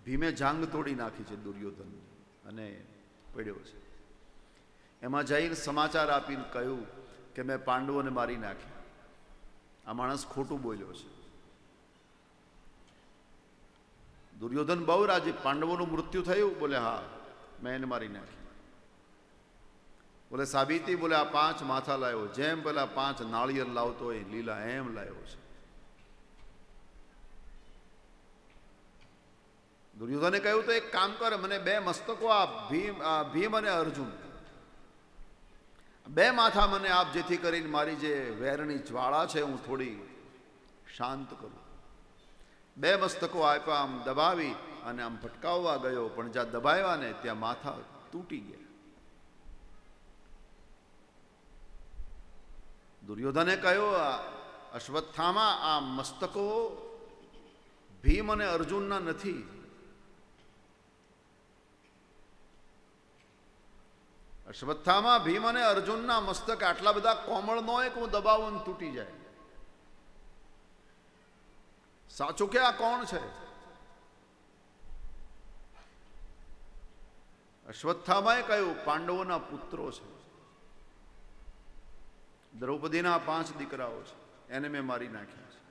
ભીમે જાંગ તોડી નાખી છે દુર્યોધન અને પડ્યો છે. એમાં જઈને સમાચાર આપીને કહ્યું કે મેં પાંડવોને મારી નાખ્યા. આ માણસ ખોટું બોલ્યો છે. દુર્યોધન બહુ રાજી. પાંડવોનું મૃત્યુ થયું? બોલે હા, મેં એને મારી નાખી. બોલે સાબિતી? બોલે આ 5 માથા લાવ્યો, જેમ પેલા 5 નાળિયેર લાવતો હોય લીલા એમ લાવ્યો છે. દુર્યોધને કહ્યું તો એક કામ કર, મને 2 મસ્તકો આપ, ભીમ અને અર્જુન. 2 માથા મને આપ, જેથી કરીને મારી જે વેરની જ્વાળા છે હું થોડી શાંત કરું. 2 મસ્તકો આપ્યા. આમ દબાવી અને આમ ભટકાવવા ગયો, પણ જ્યાં દબાવ્યા ને ત્યાં માથા તૂટી ગયા. દુર્યોધને કહ્યું અશ્વત્થામા, આ મસ્તકો ભીમ અને અર્જુનના નથી. અશ્વત્થામા, ભીમ અને અર્જુનના મસ્તક આટલા બધા કોમળ ન હોય કે હું દબાવું ને તૂટી જાય. સાચું કે આ કોણ છે? અશ્વત્થામાએ કહ્યું પાંડવોના પુત્રો છે. દ્રૌપદીના 5 દીકરાઓ છે, એને મેં મારી નાખ્યા છે.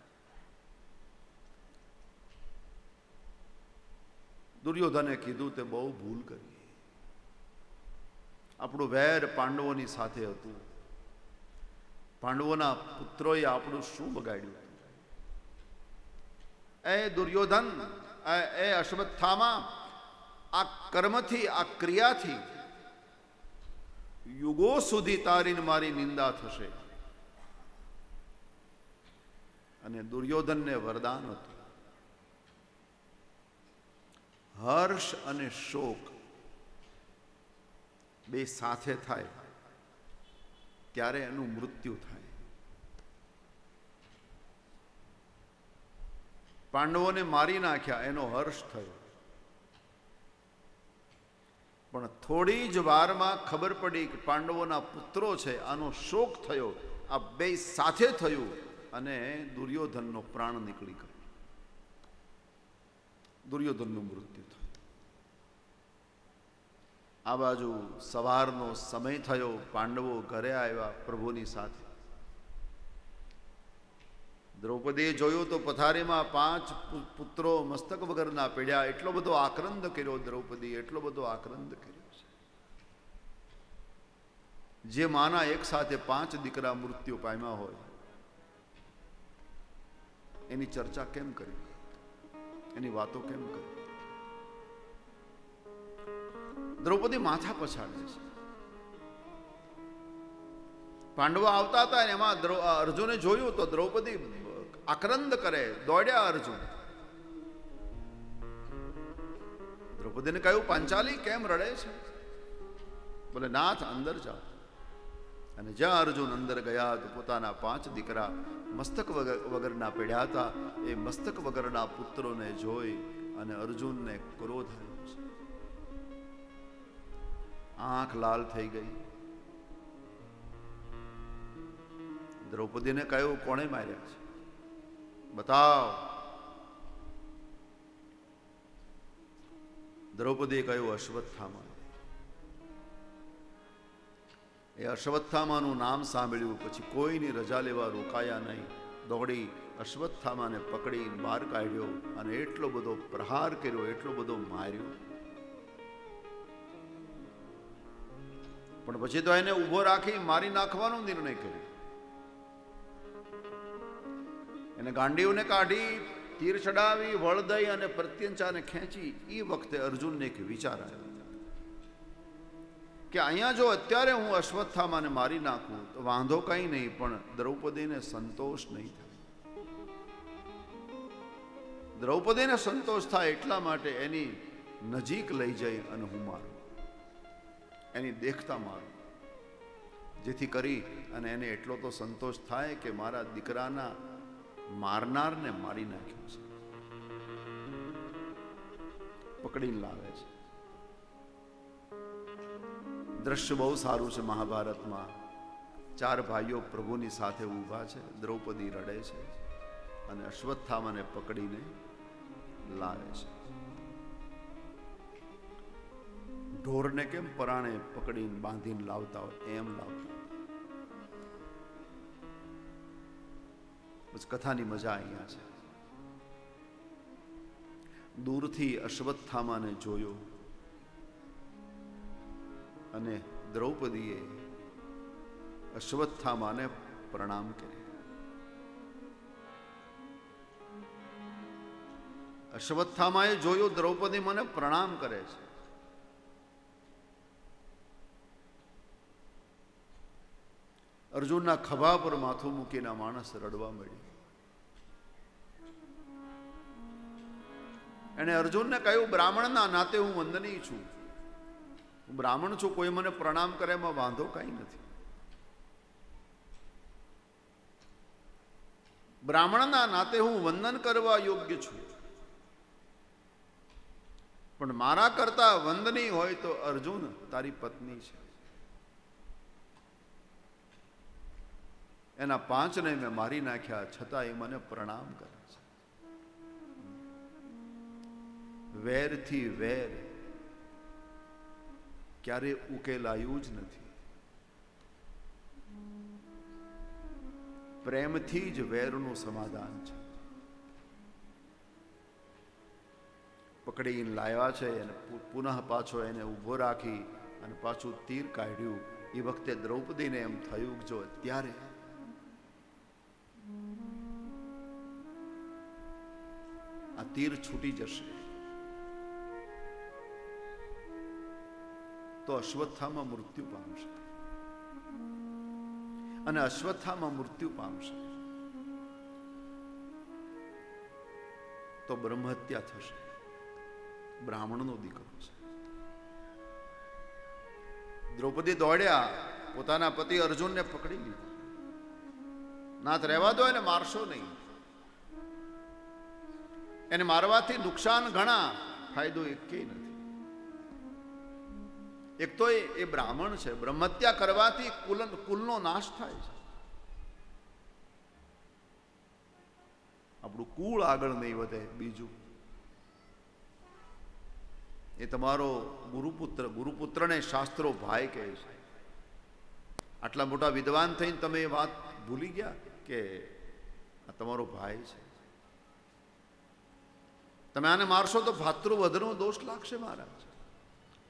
દુર્યોધને કીધું તે બહુ ભૂલ કરી. આપણું વેર પાંડવોની સાથે હતું. પાંડવોના પુત્રોએ આપણું શું બગાડ્યું? એ દુર્યોધન, એ અશ્વત્થામા, આ કર્મથી, આ ક્રિયાથી યુગો સુધી તારીને મારી નિંદા થશે. અને દુર્યોધનને વરદાન હતું, હર્ષ અને શોક 2 સાથે થાય ત્યારે એનું મૃત્યુ થાય. પાંડવોને મારી નાખ્યા, એનો હર્ષ થયો. પણ થોડી જ વારમાં ખબર પડી કે પાંડવોના પુત્રો છે, આનો શોક થયો. આ 2 સાથે થયું અને દુર્યોધનનો પ્રાણ નીકળી ગયો. દુર્યોધનનું મૃત્યુ થયું. આ બાજુ સવારનો સમય થયો. પાંડવો ઘરે આવ્યા પ્રભુની સાથે. દ્રૌપદીએ જોયું તો પથારીમાં 5 પુત્રો મસ્તક વગરના પડ્યા. એટલો બધો આક્રંદ કર્યો દ્રૌપદી, એટલો બધો આક્રંદ કર્યો છે. જે માના એક સાથે 5 દીકરા મૃત્યુ પામ્યા હોય એની ચર્ચા કેમ કરી? એની વાતો કેમ કરી? દ્રૌપદી માથા પછાડે છે. પાંડવો આવતા હતા એમાં અર્જુને જોયું તો દ્રૌપદી આક્રંદ કરે. દોડ્યા અર્જુન. દ્રૌપદીને કહ્યું પાંચાલી કેમ રડે છે? બોલે નાથ અંદર જાઓ. અને જ્યાં અર્જુન અંદર ગયા તો પોતાના 5 દીકરા મસ્તક વગરના પડ્યા હતા. એ મસ્તક વગરના પુત્રોને જોઈ અને અર્જુનને ક્રોધ આવ્યો છે. આંખ લાલ થઈ ગઈ. દ્રૌપદીને કહ્યું કોણે માર્યા છે? બતાવ. દ્રૌપદીએ કહ્યું અશ્વત્થામા. એ અશ્વત્થામાનું નામ સાંભળ્યું પછી કોઈની રજા લેવા રોકાયા નહીં. દોડી અશ્વત્થામાને પકડી બહાર કાઢ્યો અને એટલો બધો પ્રહાર કર્યો, એટલો બધો માર્યો. પણ પછી તો એને ઊભો રાખી મારી નાખવાનો નિર્ણય કર્યો. એને ગાંડીઓને કાઢી, તીર ચડાવી, વળદઈ અને પ્રત્યંચાને ખેંચી. એ વખતે અર્જુનને એક વિચાર આવ્યો કે અહીંયા જો અત્યારે હું અશ્વત્થામાને મારી નાખું તો વાંધો કંઈ નહીં, પણ દ્રૌપદીને સંતોષ નહીં થાય. દ્રૌપદીને સંતોષ થાય એટલા માટે એની નજીક લઈ જઈ અને હું મારું, એની દેખતા મારું, જેથી કરી અને એને એટલો તો સંતોષ થાય કે મારા દીકરાના મારનારને મારી નાખ્યો છે. પકડીને લાવે છે. દ્રશ્ય બહુ સારું છે મહાભારતમાં. 4 ભાઈઓ પ્રભુની સાથે ઊભા છે. દ્રૌપદી રડે છે અને અશ્વત્થામાને પકડીને લાવે છે. ઢોરને કેમ પરાણે પકડીને બાંધીને લાવતા હોય એમ લાવતા. બસ કથાની મજા અહીંયા છે. દૂરથી અશ્વત્થામાને જોયો અને દ્રૌપદીએ અશ્વત્થામાને પ્રણામ કર્યા. અશ્વત્થામાએ જોયું દ્રૌપદી મને પ્રણામ કરે છે. અર્જુનના ખભા પર માથું મૂકીને માણસ રડવા મળ્યો. એને અર્જુનને કહ્યું, બ્રાહ્મણના નાતે હું વંદનીય છું, હું બ્રાહ્મણ છું, કોઈ મને પ્રણામ કરે એમાં વાંધો કઈ નથી. બ્રાહ્મણના નાતે હું વંદન કરવા યોગ્ય છું, પણ મારા કરતા વંદનીય હોય તો અર્જુન તારી પત્ની છે. એના 5ને મેં મારી નાખ્યા, છતાં એ મને પ્રણામ કરે છે. વેરથી વેર ક્યારે ઉકેલાયું જ નથી. પ્રેમથી જ વેરનું સમાધાન છે. પકડીને લાવ્યા છે અને પુનઃ પાછો એને ઊભો રાખી અને પાછું તીર કાઢ્યું. એ વખતે દ્રૌપદીને એમ થયું જો અત્યારે આ તીર છૂટી જશે તો અશ્વત્થામા મૃત્યુ પામશે, અને અશ્વત્થામા મૃત્યુ પામશે તો બ્રહ્મહત્યા થશે. બ્રાહ્મણનો દીકરો છે. દ્રૌપદી દોડ્યા, પોતાના પતિ અર્જુનને પકડી લીધો. નાથ રહેવા દો, એને મારશો નહીં. એને મારવાથી નુકસાન ઘણા, ફાયદો એકેય નથી. એક તો એ બ્રાહ્મણ છે, બ્રહ્મહત્યા કરવાથી કુલનો નાશ થાય છે. આપણું કુળ આગળ નહીં વધે. બીજું એ તમારો ગુરુપુત્રને શાસ્ત્રો ભાઈ કહે છે. આટલા મોટા વિદ્વાન થઈને તમે એ વાત ભૂલી ગયા કે આ તમારો ભાઈ છે. તમે આને મારશો તો ભાતૃવધનો દોષ લાગશે મહારાજ.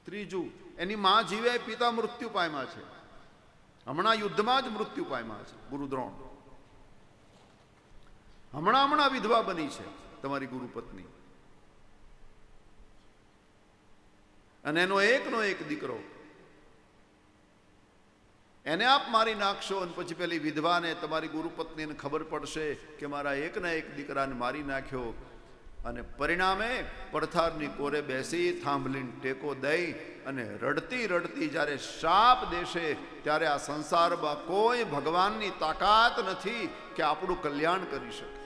ત્રીજું, એની માં જીવે, પિતા મૃત્યુ પામ્યા છે. હમણાં યુદ્ધમાં જ મૃત્યુ પામ્યા છે ગુરુદ્રોણ. હમણાં વિધવા બની છે તમારી ગુરુપત્ની, અને એનો એકનો એક દીકરો. એને આપ મારી નાખશો અને પછી પેલી વિધવાને, તમારી ગુરુપત્નીને ખબર પડશે કે મારા એકના એક દીકરાને મારી નાખ્યો, અને પરિણામે પડથારની કોરે બેસી થાંભલીને ટેકો દઈ અને રડતી રડતી જ્યારે શાપ દેશે, ત્યારે આ સંસારમાં કોઈ ભગવાનની તાકાત નથી કે આપણું કલ્યાણ કરી શકે.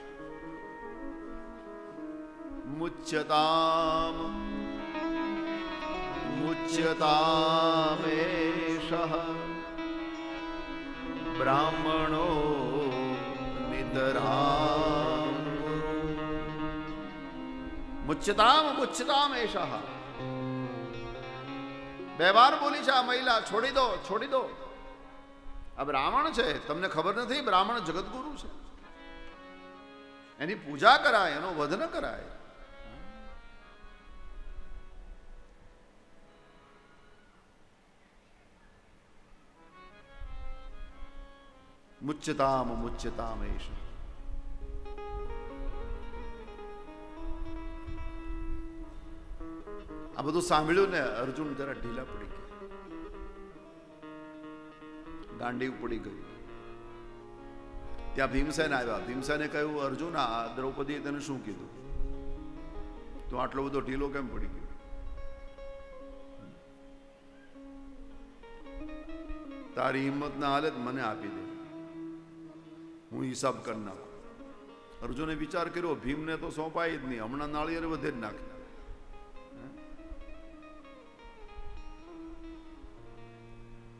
મુચ્યતામ મુચ્યતામેષ બ્રાહ્મણો નિતરામ. મુચ્યતામ એષ. બે વાર બોલી છે આ મહિલા, છોડી દો, છોડી દો. આ બ્રાહ્મણ છે, તમને ખબર નથી? બ્રાહ્મણ જગતગુરુ છે, એની પૂજા કરાય, એનો વધ ન કરાય. મુચ્યતામ એષ. આ બધું સાંભળ્યું ને અર્જુન જરા ઢીલા પડી ગયા, ગાંડી પડી ગઈ. ત્યાં ભીમસેન આવ્યા. ભીમસેને કહ્યું, અર્જુન આ દ્રૌપદીએ તને શું કીધું? તો આટલો બધો ઢીલો કેમ પડી ગયો? તારી હિંમત ના હાલત મને આપી દે, હું હિસાબ કરી નાખું. અર્જુને વિચાર કર્યો, ભીમને તો સોંપાય જ નહીં, હમણાં નાળિયેર વધે જ નાખે.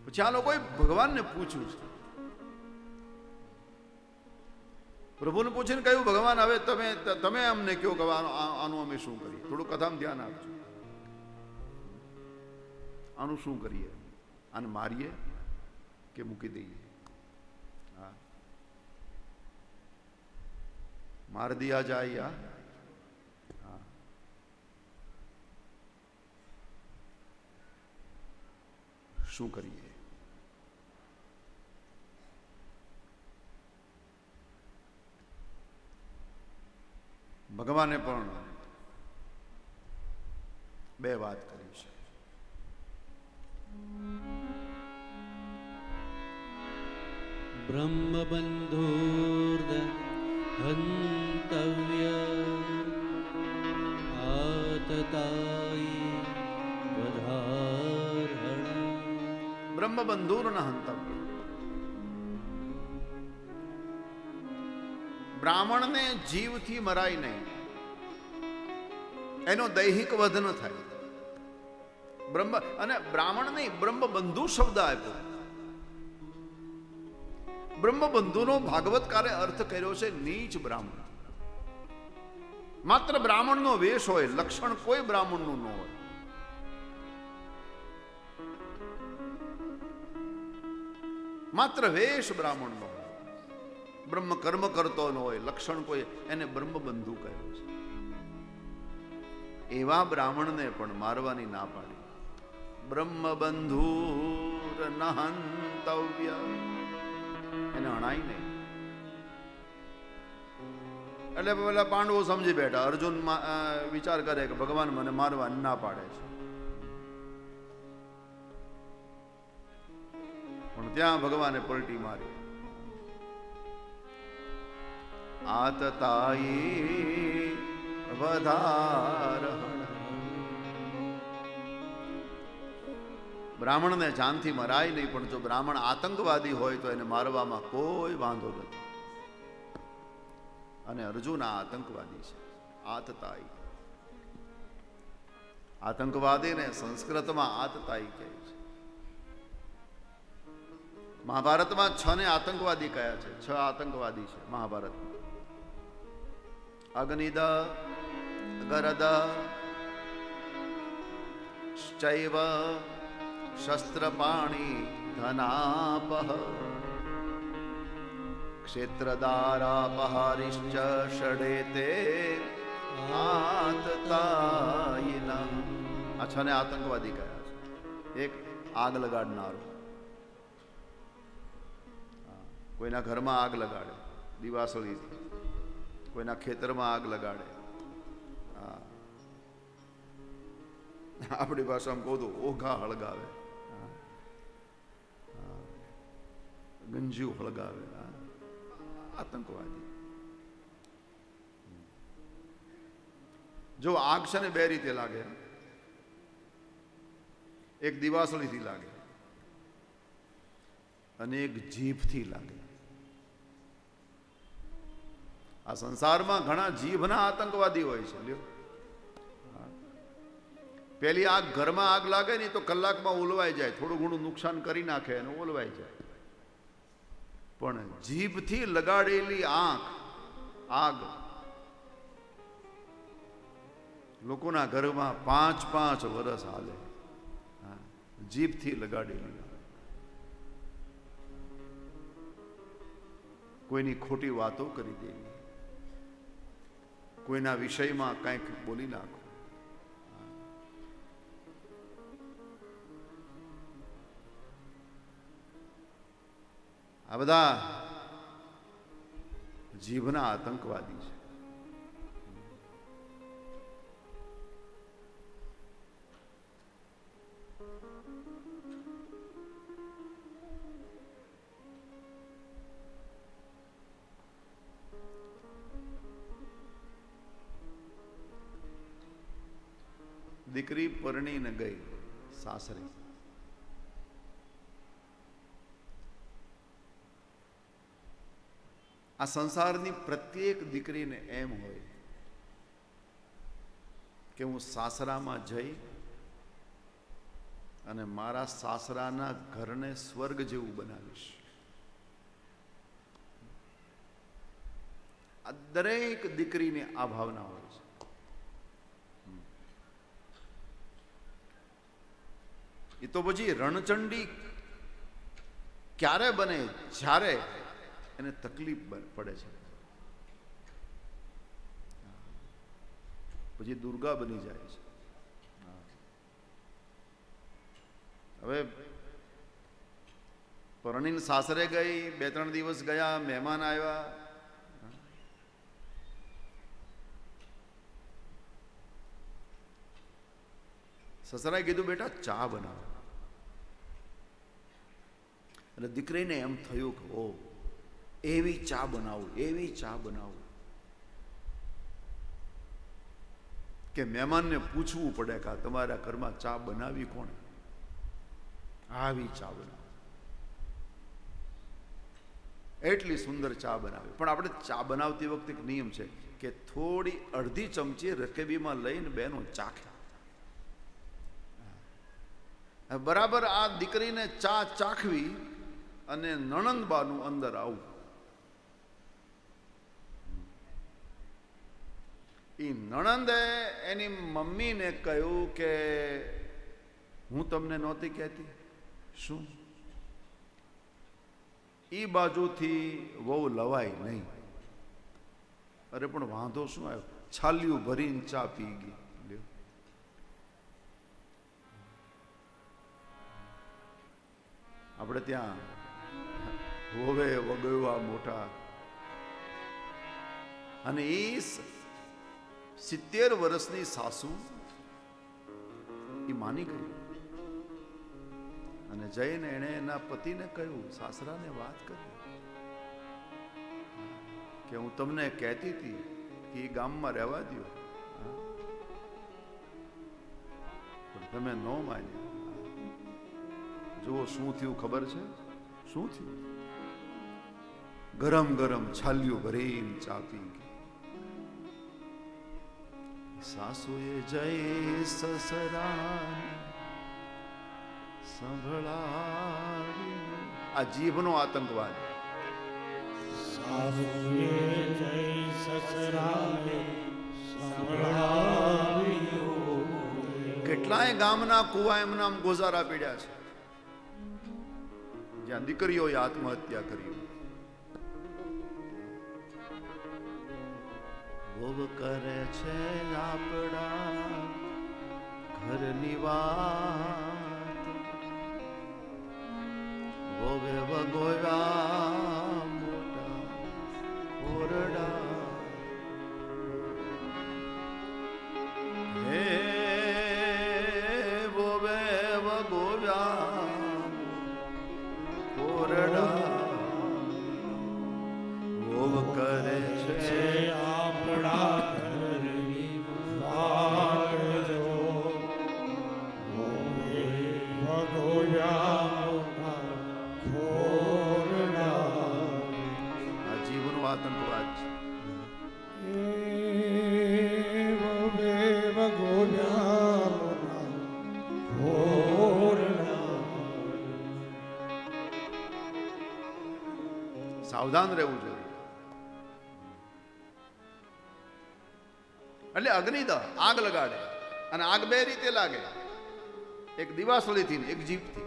પછી આ લોકોએ ભગવાનને પૂછ્યું છે. પ્રભુને પૂછીને કહ્યું, ભગવાન હવે તમે અમને કહો કે આનું અમે શું કરીએ? થોડું કથામાં ધ્યાન આપજો. આનું શું કરીએ, આને મારીએ કે મૂકી દઈએ? હા, માર દિયા જાય યા, હા, શું કરીએ? ભગવાને પણ બે વાત કરી છે. બ્રહ્મબંધુર્દ હંતવ્ય આતતાયી વધારહણ. બ્રહ્મબંધુર ન હંતવ્ય. બ્રાહ્મણને જીવથી મરાય નહીં, એનો દૈહિક વધ ન થાય. બ્રહ્મ અને બ્રાહ્મણ નહીં, બ્રહ્મબંધુ શબ્દ આપ્યો. બ્રહ્મબંધુનો ભાગવતકારે અર્થ કર્યો છે નીચ બ્રાહ્મણ. માત્ર બ્રાહ્મણનો વેશ હોય, લક્ષણ કોઈ બ્રાહ્મણનું ન હોય. માત્ર વેશ બ્રાહ્મણનો હોય, બ્રહ્મ કર્મ કરતો ન હોય, લક્ષણ કોઈ, એને બ્રહ્મબંધુ કહ્યો છે. એવા બ્રાહ્મણને પણ મારવાની ના પાડી. બ્રહ્મબંધુર ન હંતવ્ય, એને અણાય નહીં. એટલે પેલા પાંડવો સમજી બેઠા. અર્જુન વિચાર કરે કે ભગવાન મને મારવા ના પાડે છે, પણ ત્યાં ભગવાને પલટી મારી. આતતાયી વધારહણ. બ્રાહ્મણને જાનથી મરાય નહીં, પણ જો બ્રાહ્મણ આતંકવાદી હોય તો એને મારવામાં કોઈ વાંધો નથી. અને અર્જુન આ આતંકવાદી છે. આતતાયી. આતંકવાદીને સંસ્કૃતમાં આતતાયી કહે છે. મહાભારતમાં 6 ને આતંકવાદી કયા છે? 6 આતંકવાદી છે મહાભારતમાં. અગ્નિદ, ગરદ, ચૈવ શસ્ત્રપાણી ધનાપહ ક્ષેત્રદારાપહારિશ્ચ ષડેતે આતતાયિના. આ 6 ને આતંકવાદી કયા છે. એક આગ લગાડનારો, કોઈના ઘરમાં આગ લગાડે દિવાસળીથી, કોઈના ખેતરમાં આગ લગાડે. આપણી ભાષામાં કહું તો ઓઘા હળગાવે, ગંજીયું હળગાવે. આતંકવાદી. જો આગ છે ને બે રીતે લાગે. એક દિવાસળીથી લાગે અને એક જીભથી લાગે. આ સંસારમાં ઘણા જીભના આતંકવાદી હોય છે. લ્યો, પેલી આગ ઘરમાં આગ લાગે ને તો કલાકમાં ઓલવાઈ જાય, થોડું ઘણું નુકસાન કરી નાખે અને ઓલવાઈ જાય. પણ જીભથી લગાડેલી આગ લોકોના ઘરમાં 5-5 વર્ષ હાલે. જીભથી લગાડેલી. કોઈની ખોટી વાતો કરી દેવી, કોઈના વિષયમાં કંઈક બોલી નાખો. આ બધા જીભના આતંકવાદી છે. દીકરી પરણીને ગઈ સાસરે. આ સંસારની પ્રત્યેક દીકરીને એમ હોય કે હું સાસરામાં જઈ અને મારા સાસરાના ઘરને સ્વર્ગ જેવું બનાવીશ. આ દરેક દીકરીની આ ભાવના હોય છે. એ તો પછી રણચંડી ક્યારે બને? જ્યારે એને તકલીફ પડે છે, પછી દુર્ગા બની જાય છે. હવે પરણીને સાસરે ગઈ, 2-3 દિવસ ગયા, મહેમાન આવ્યા, સસરાએ કીધું બેટા ચા બનાવો. અને દીકરીને એમ થયું કે ઓ એવી ચા બનાવું, એવી ચા બનાવું કે મહેમાનને પૂછવું પડે કે તમારા ઘરમાં ચા બનાવી કોણે? આવી ચા બનાવી, એટલી સુંદર ચા બનાવી. પણ આપણે ચા બનાવતી વખતે એક નિયમ છે કે થોડી અડધી ચમચી રકેબીમાં લઈને બેનો ચાખે. બરાબર આ દીકરીને ચા ચાખવી અને નણંદબાનું અંદર આવું. એ નણંદે એની મમ્મીને કહ્યું કે હું તમને નહોતી કહેતી? શું? એ બાજુથી વહુ લવાય નહીં. અરે પણ વાંધો શું આવ્યો? છાલિયું ભરીને ચા પી ગઈ. આપણે ત્યાં હોવે વગવા મોટા, અને એ 70 વર્ષની સાસુ એ માની ગઈ અને જઈને એણે એના પતિને કહ્યું, સાસરાને વાત કરી કે હું તમને કહેતી હતી કે એ ગામમાં રહેવા દો, પણ તમે ન માન્યા. જુઓ શું થયું ખબર છે? શું થયું? ગરમ ગરમ છાલ્યું ભરીને ચા પી ગઈ. સાસુએ જય સસરાને સંભળાવ્યું. આ જીભનો આતંકવાદ. સાસુએ જય સસરાને સંભળાવ્યું. કેટલાય ગામના કુવા એમના ગોઝારા પીડ્યા છે જ્યાં દીકરીઓએ આત્મહત્યા કરી. ભોગ કરે છે આપણા ઘરની વાત, ભોગે વગોયા મોટા ઓરડા. હે ભોગે વગોયા ઓરડા, ભોગ કરે છે આપણા ઘરની વાત જો. ભગોયા ખોરડા. આ જીવનો આતંકવાદ છે. સાવધાન રહેવું જોઈએ. એટલે અગ્નિદહ આગ લગાડે, અને આગ બે રીતે લાગે, એક દિવાસળીથી ને એક જીભથી.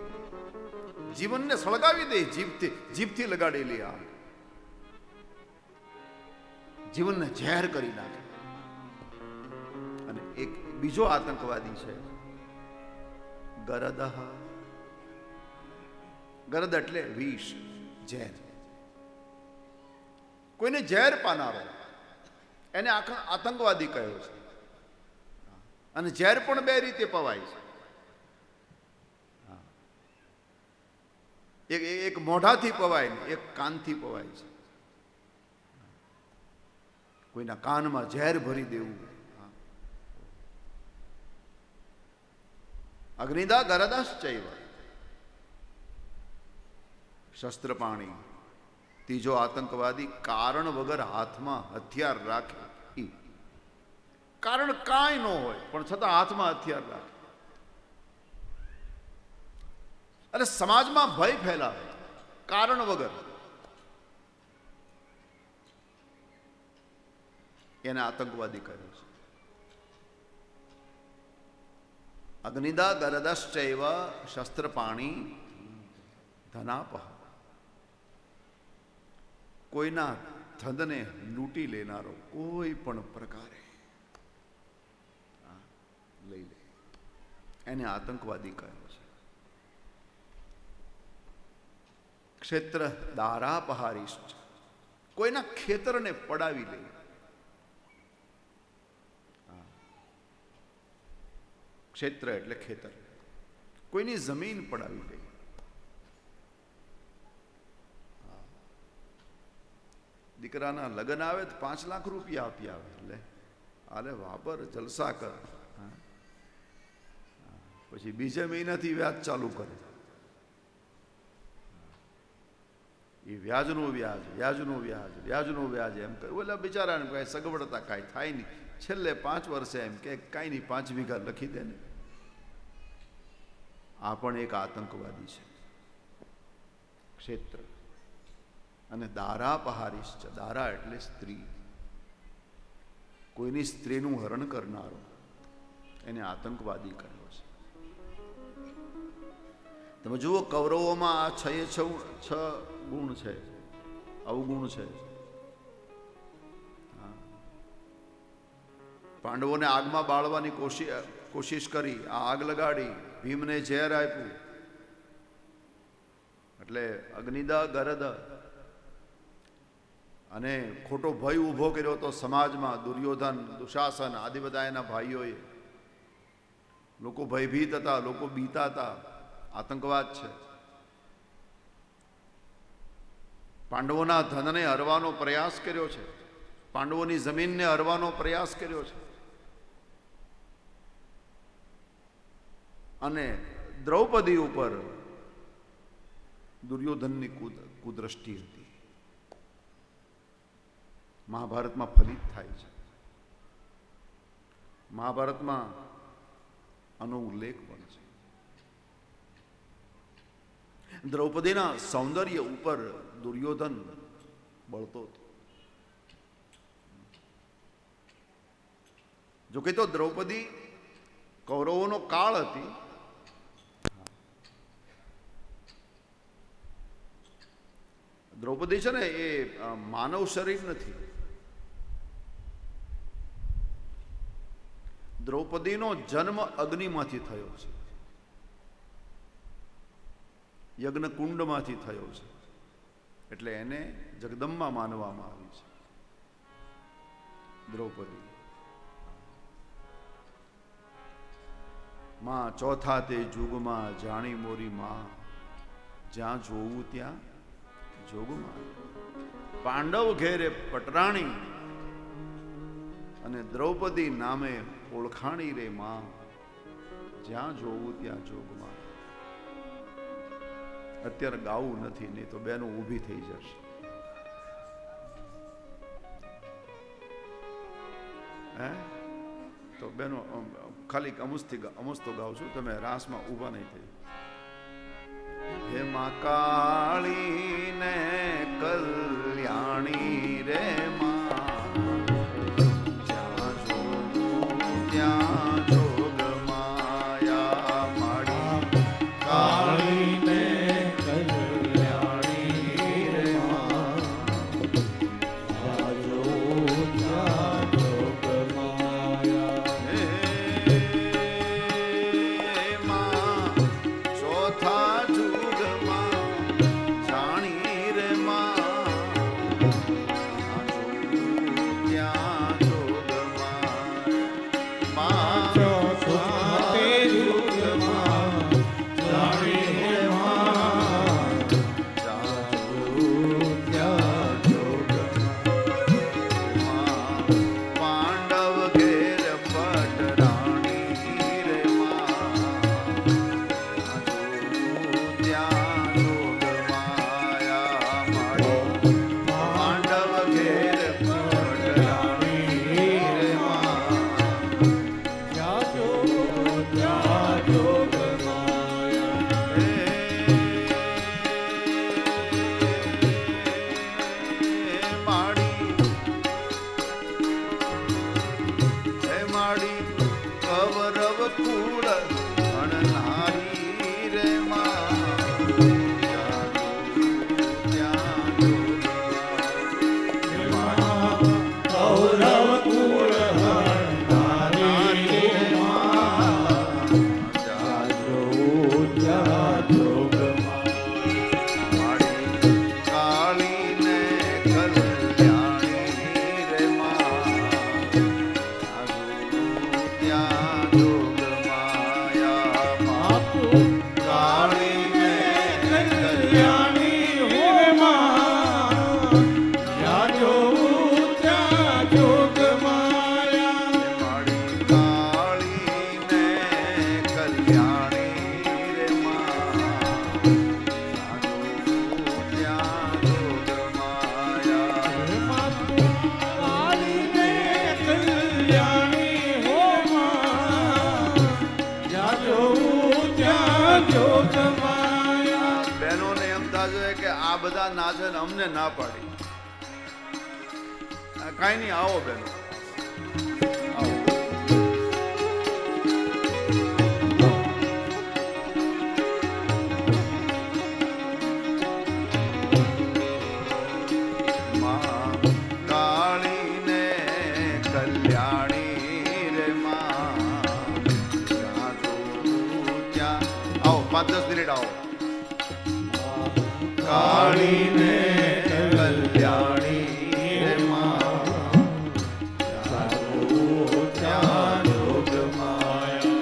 જીવનને સળગાવી દે જીભથી, જીભથી લગાડેલી આગ જીવનને ઝેર કરી નાખે. અને એક બીજો આતંકવાદી છે ગરદહ. ગરદ એટલે વિષ, ઝેર. કોઈને ઝેર પાનારો એને આતંકવાદી કહ્યો છે. અને ઝેર પણ બે રીતે પવાય છે. એક મોઢાથી પવાય ને એક કાનથી પવાય છે. કોઈના કાનમાં ઝેર ભરી દેવું. અગ્નિદા ગરદાશ્ચૈવ. શસ્ત્રપાણી ત્રીજો આતંકવાદી કારણ વગર હાથમાં હથિયાર રાખે. કારણ કાંઈ ન હોય પણ છતાં હાથમાં હથિયાર રાખે અને સમાજમાં ભય ફેલાવે કારણ વગર. એને આતંકવાદી કહ્યું છે. અગ્નિદા ગરદશ્ચૈવ શસ્ત્રપાણી ધનાપહ. કોઈના ધનને લૂંટી લેનારો કોઈ પણ પ્રકારે લઈ લે એને આતંકવાદી કહ્યો છે. ક્ષેત્ર દારાપહારીશ્ચ, કોઈના ખેતરને પડાવી લે. ક્ષેત્ર એટલે ખેતર, કોઈની જમીન પડાવી લે. દીકરાના લગ્ન આવે તો 5 લાખ રૂપિયા આપી આવે, એટલે આલે વાપર, જલસા કર. પછી બીજે મહિનાથી વ્યાજ ચાલુ કરે. એ વ્યાજનું વ્યાજ, વ્યાજનું વ્યાજ, વ્યાજનું વ્યાજ એમ કરે. ઓલા બિચારાને કાંઈ સગવડતા કાંઈ થાય નહીં. છેલ્લે 5 વર્ષે એમ કે કાંઈ નહીં 5 વીઘા લખી દે ને. આ પણ એક આતંકવાદી છે. ક્ષેત્ર અને દારાપહારીશ્ચ, દારા એટલે સ્ત્રી, કોઈની સ્ત્રીનું હરણ કરનારો એને આતંકવાદી કહ્યો છે. તમે જુઓ કૌરવોમાં આ 6 ગુણ છે, અવગુણ છે. પાંડવોને આગમાં બાળવાની કોશિશ કરી, આ આગ લગાડી, ભીમને ઝેર આપ્યું, એટલે અગ્નિદા ગરદ, અને ખોટો ભય ઊભો કર્યો હતો સમાજમાં. દુર્યોધન, દુશાસન આદિ બધા એના ભાઈઓએ. લોકો ભયભીત હતા, લોકો બીતા હતા. આતંકવાદ છે. પાંડવોના ધનને હરવાનો પ્રયાસ કર્યો છે, પાંડવોની જમીનને હરવાનો પ્રયાસ કર્યો છે. અને દ્રૌપદી ઉપર દુર્યોધનની કુદ્રષ્ટિ હતી. મહાભારતમાં ફલિત થાય છે. મહાભારતમાં આનો ઉલ્લેખ પણ છે. દ્રૌપદીના સૌંદર્ય ઉપર દુર્યોધન બળતો હતો. જોકે તો દ્રૌપદી કૌરવોનો કાળ હતી. દ્રૌપદી છે ને એ માનવ શરીર નથી. દ્રૌપદીનો જન્મ અગ્નિમાંથી થયો છે, યજ્ઞ કુંડમાંથી થયો છે, એટલે એને જગદંબા માનવામાં આવી છે. દ્રૌપદી માં ચોથા તે જુગમાં જાણી મોરી માં, જ્યાં જોવું ત્યાં જોગમાં. પાંડવ ઘેરે પટરાણી અને દ્રૌપદી નામે ઓળખાણી રે માં, જ્યાં જોવું ત્યાં જોગમાં. અત્યારે ગાવું નથી, નહીં તો બેનો ઊભી થઈ જશે. હે તો બેનો ખાલી અમુસ તો ગાઉં છું, તમે રાસમાં ઊભા નહીં થઈ. હે માં કાળી ને કલ્યાણી રે માં, જ્યાં જોવું ત્યાં જોગ માયા માડી. કાળી ને કલ્યાણી રે માં, જ્યાં જોવું ત્યાં જોગ માયા. હે માં ચોથા કુળ નારી રે માં કૌરવ કુળ હરનારી જાજો ત્યાં જોગમાં મારી કાળી ને કલ્યાણી રે માં ત્યાં જોગ માયા બાપુ કાળી ને કલ્યાણી હો માં જાજો ત્યાં જોગમાયા મારી કાળી ને કલ્યાણી રે માં ત્યાં જોગ માયા બાપુ કાળીને કલ્યાણી હો માં જાજો ત્યાં જોગમાયા બહેનોને એમ થશે કે આ બધા નાચે ને અમને ના પાડી કાંઈ નહીં આવો બહેનો આવો માં કાળી ને કલ્યાણી રે માં ત્યાં જોઉં ત્યાં આવો 5-10 મિનિટ આવો કાળી ને કલ્યાણી રે માં ત્યાં જોગ માયા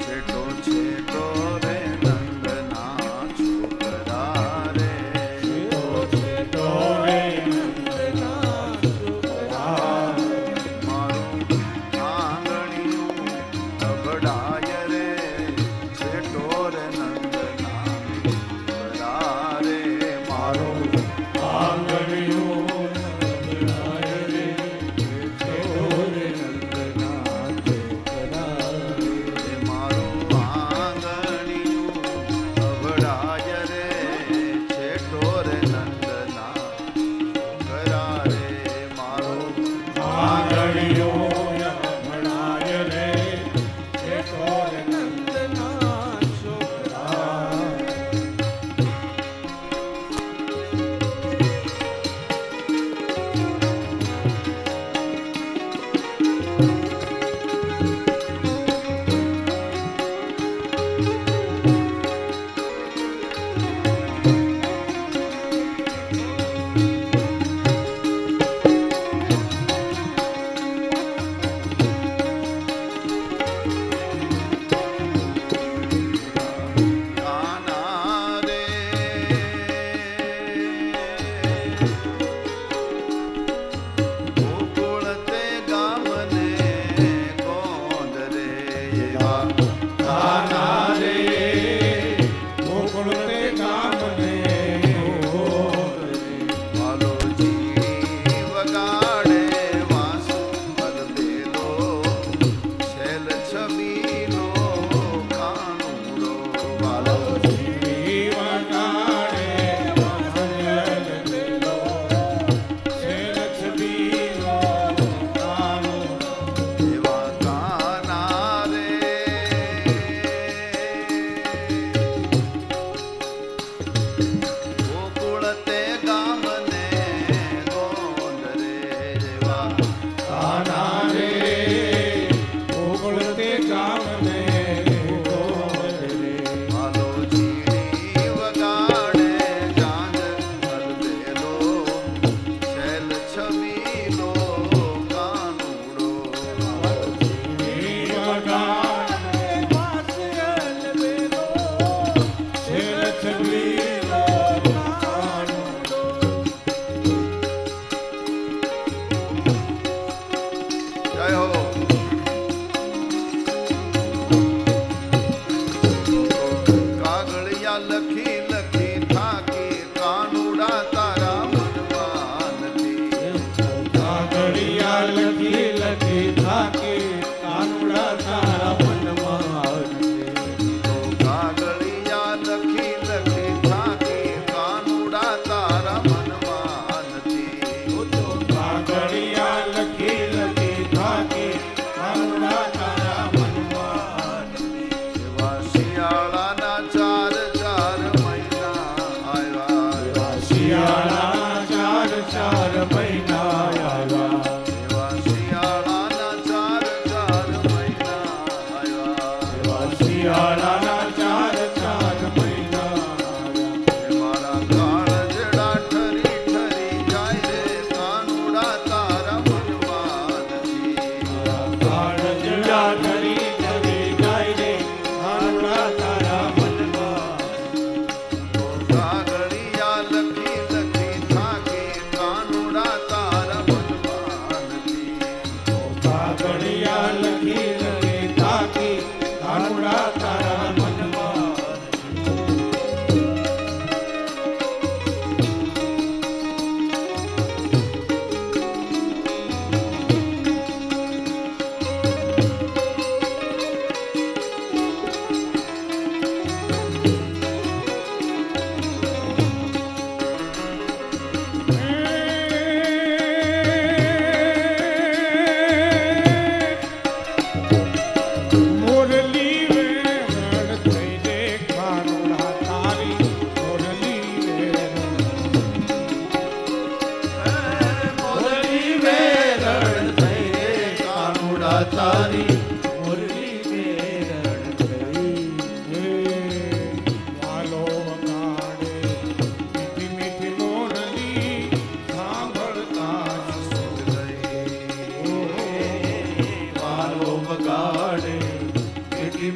છેટો છેટો રે નંદના છોકરા રે મારું આંગણિયું અબડાય રે છેટો રે નંદના છોકરા રે મારું મારું આંગણિયું અબડાય રે છેટો રે નંદના છોકરા રે મારું કાના રે ગોકુળ તે ગામને ગોંદ રે એવા કાના રે વાલોજી વગાડે વાંસુ બલબેલો છેલ છબીલો કાનુડો વાલો એવા કાના રે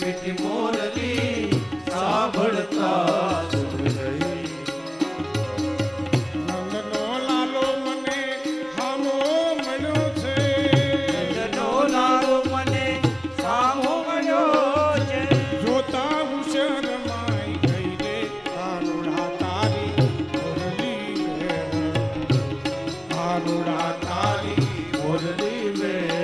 મીઠી મોરલી સાંભળતા સુખ ગઈ. નંદનો લાલો મને સામો મળ્યો છે. નંદનો લાલો મને સામો મળ્યો છે. જોતા હું શરમાઈ ગઈ રે કાનુડા તારી મોરલી વેરણ. કાનુડા તારી મોરલી વેરણ.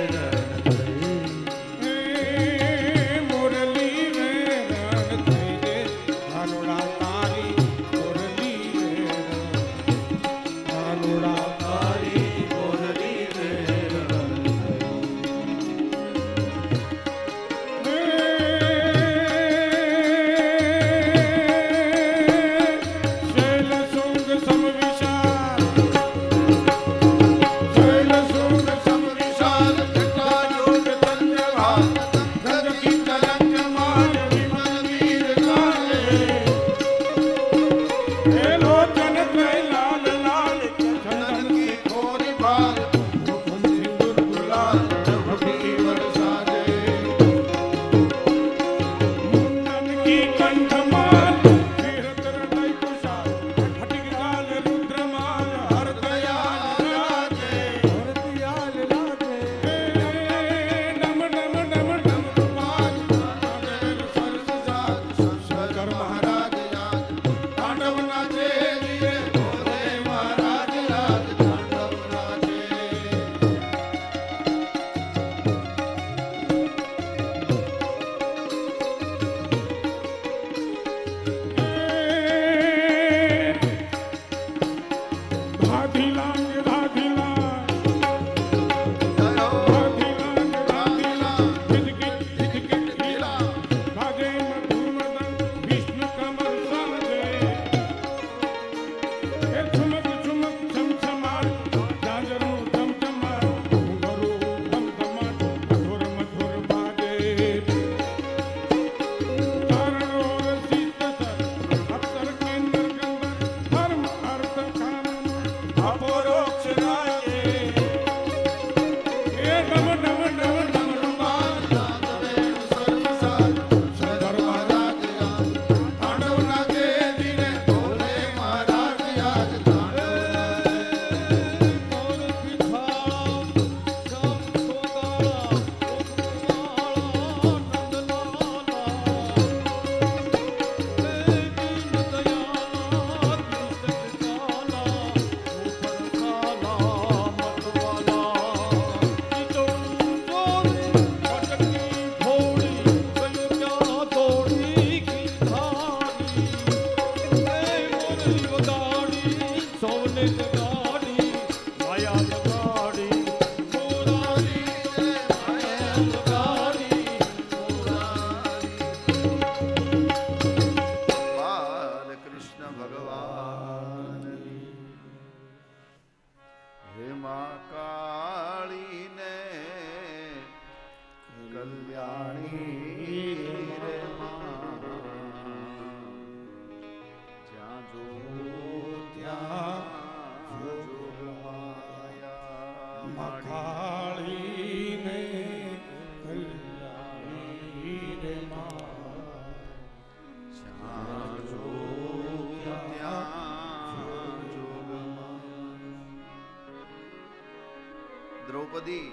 દ્રૌપદી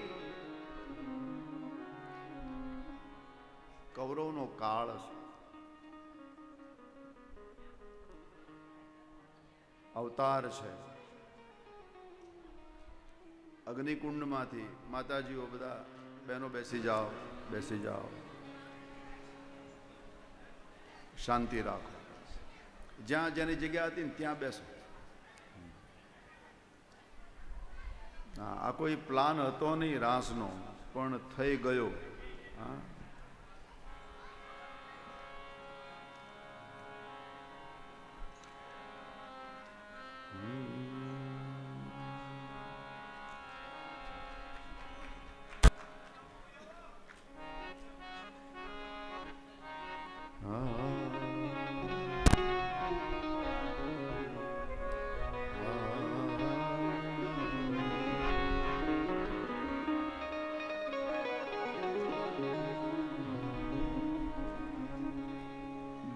કૌરવનો કાળ છે. અવતાર છે. અગ્નિકુંડમાંથી માતાજીઓ બધા બહેનો બેસી જાઓ, બેસી જાઓ, શાંતિ રાખો. જ્યાં જેની જગ્યા હતી ને ત્યાં બેસો. આ કોઈ પ્લાન હતો નહીં રાસનો, પણ થઈ ગયો. હા,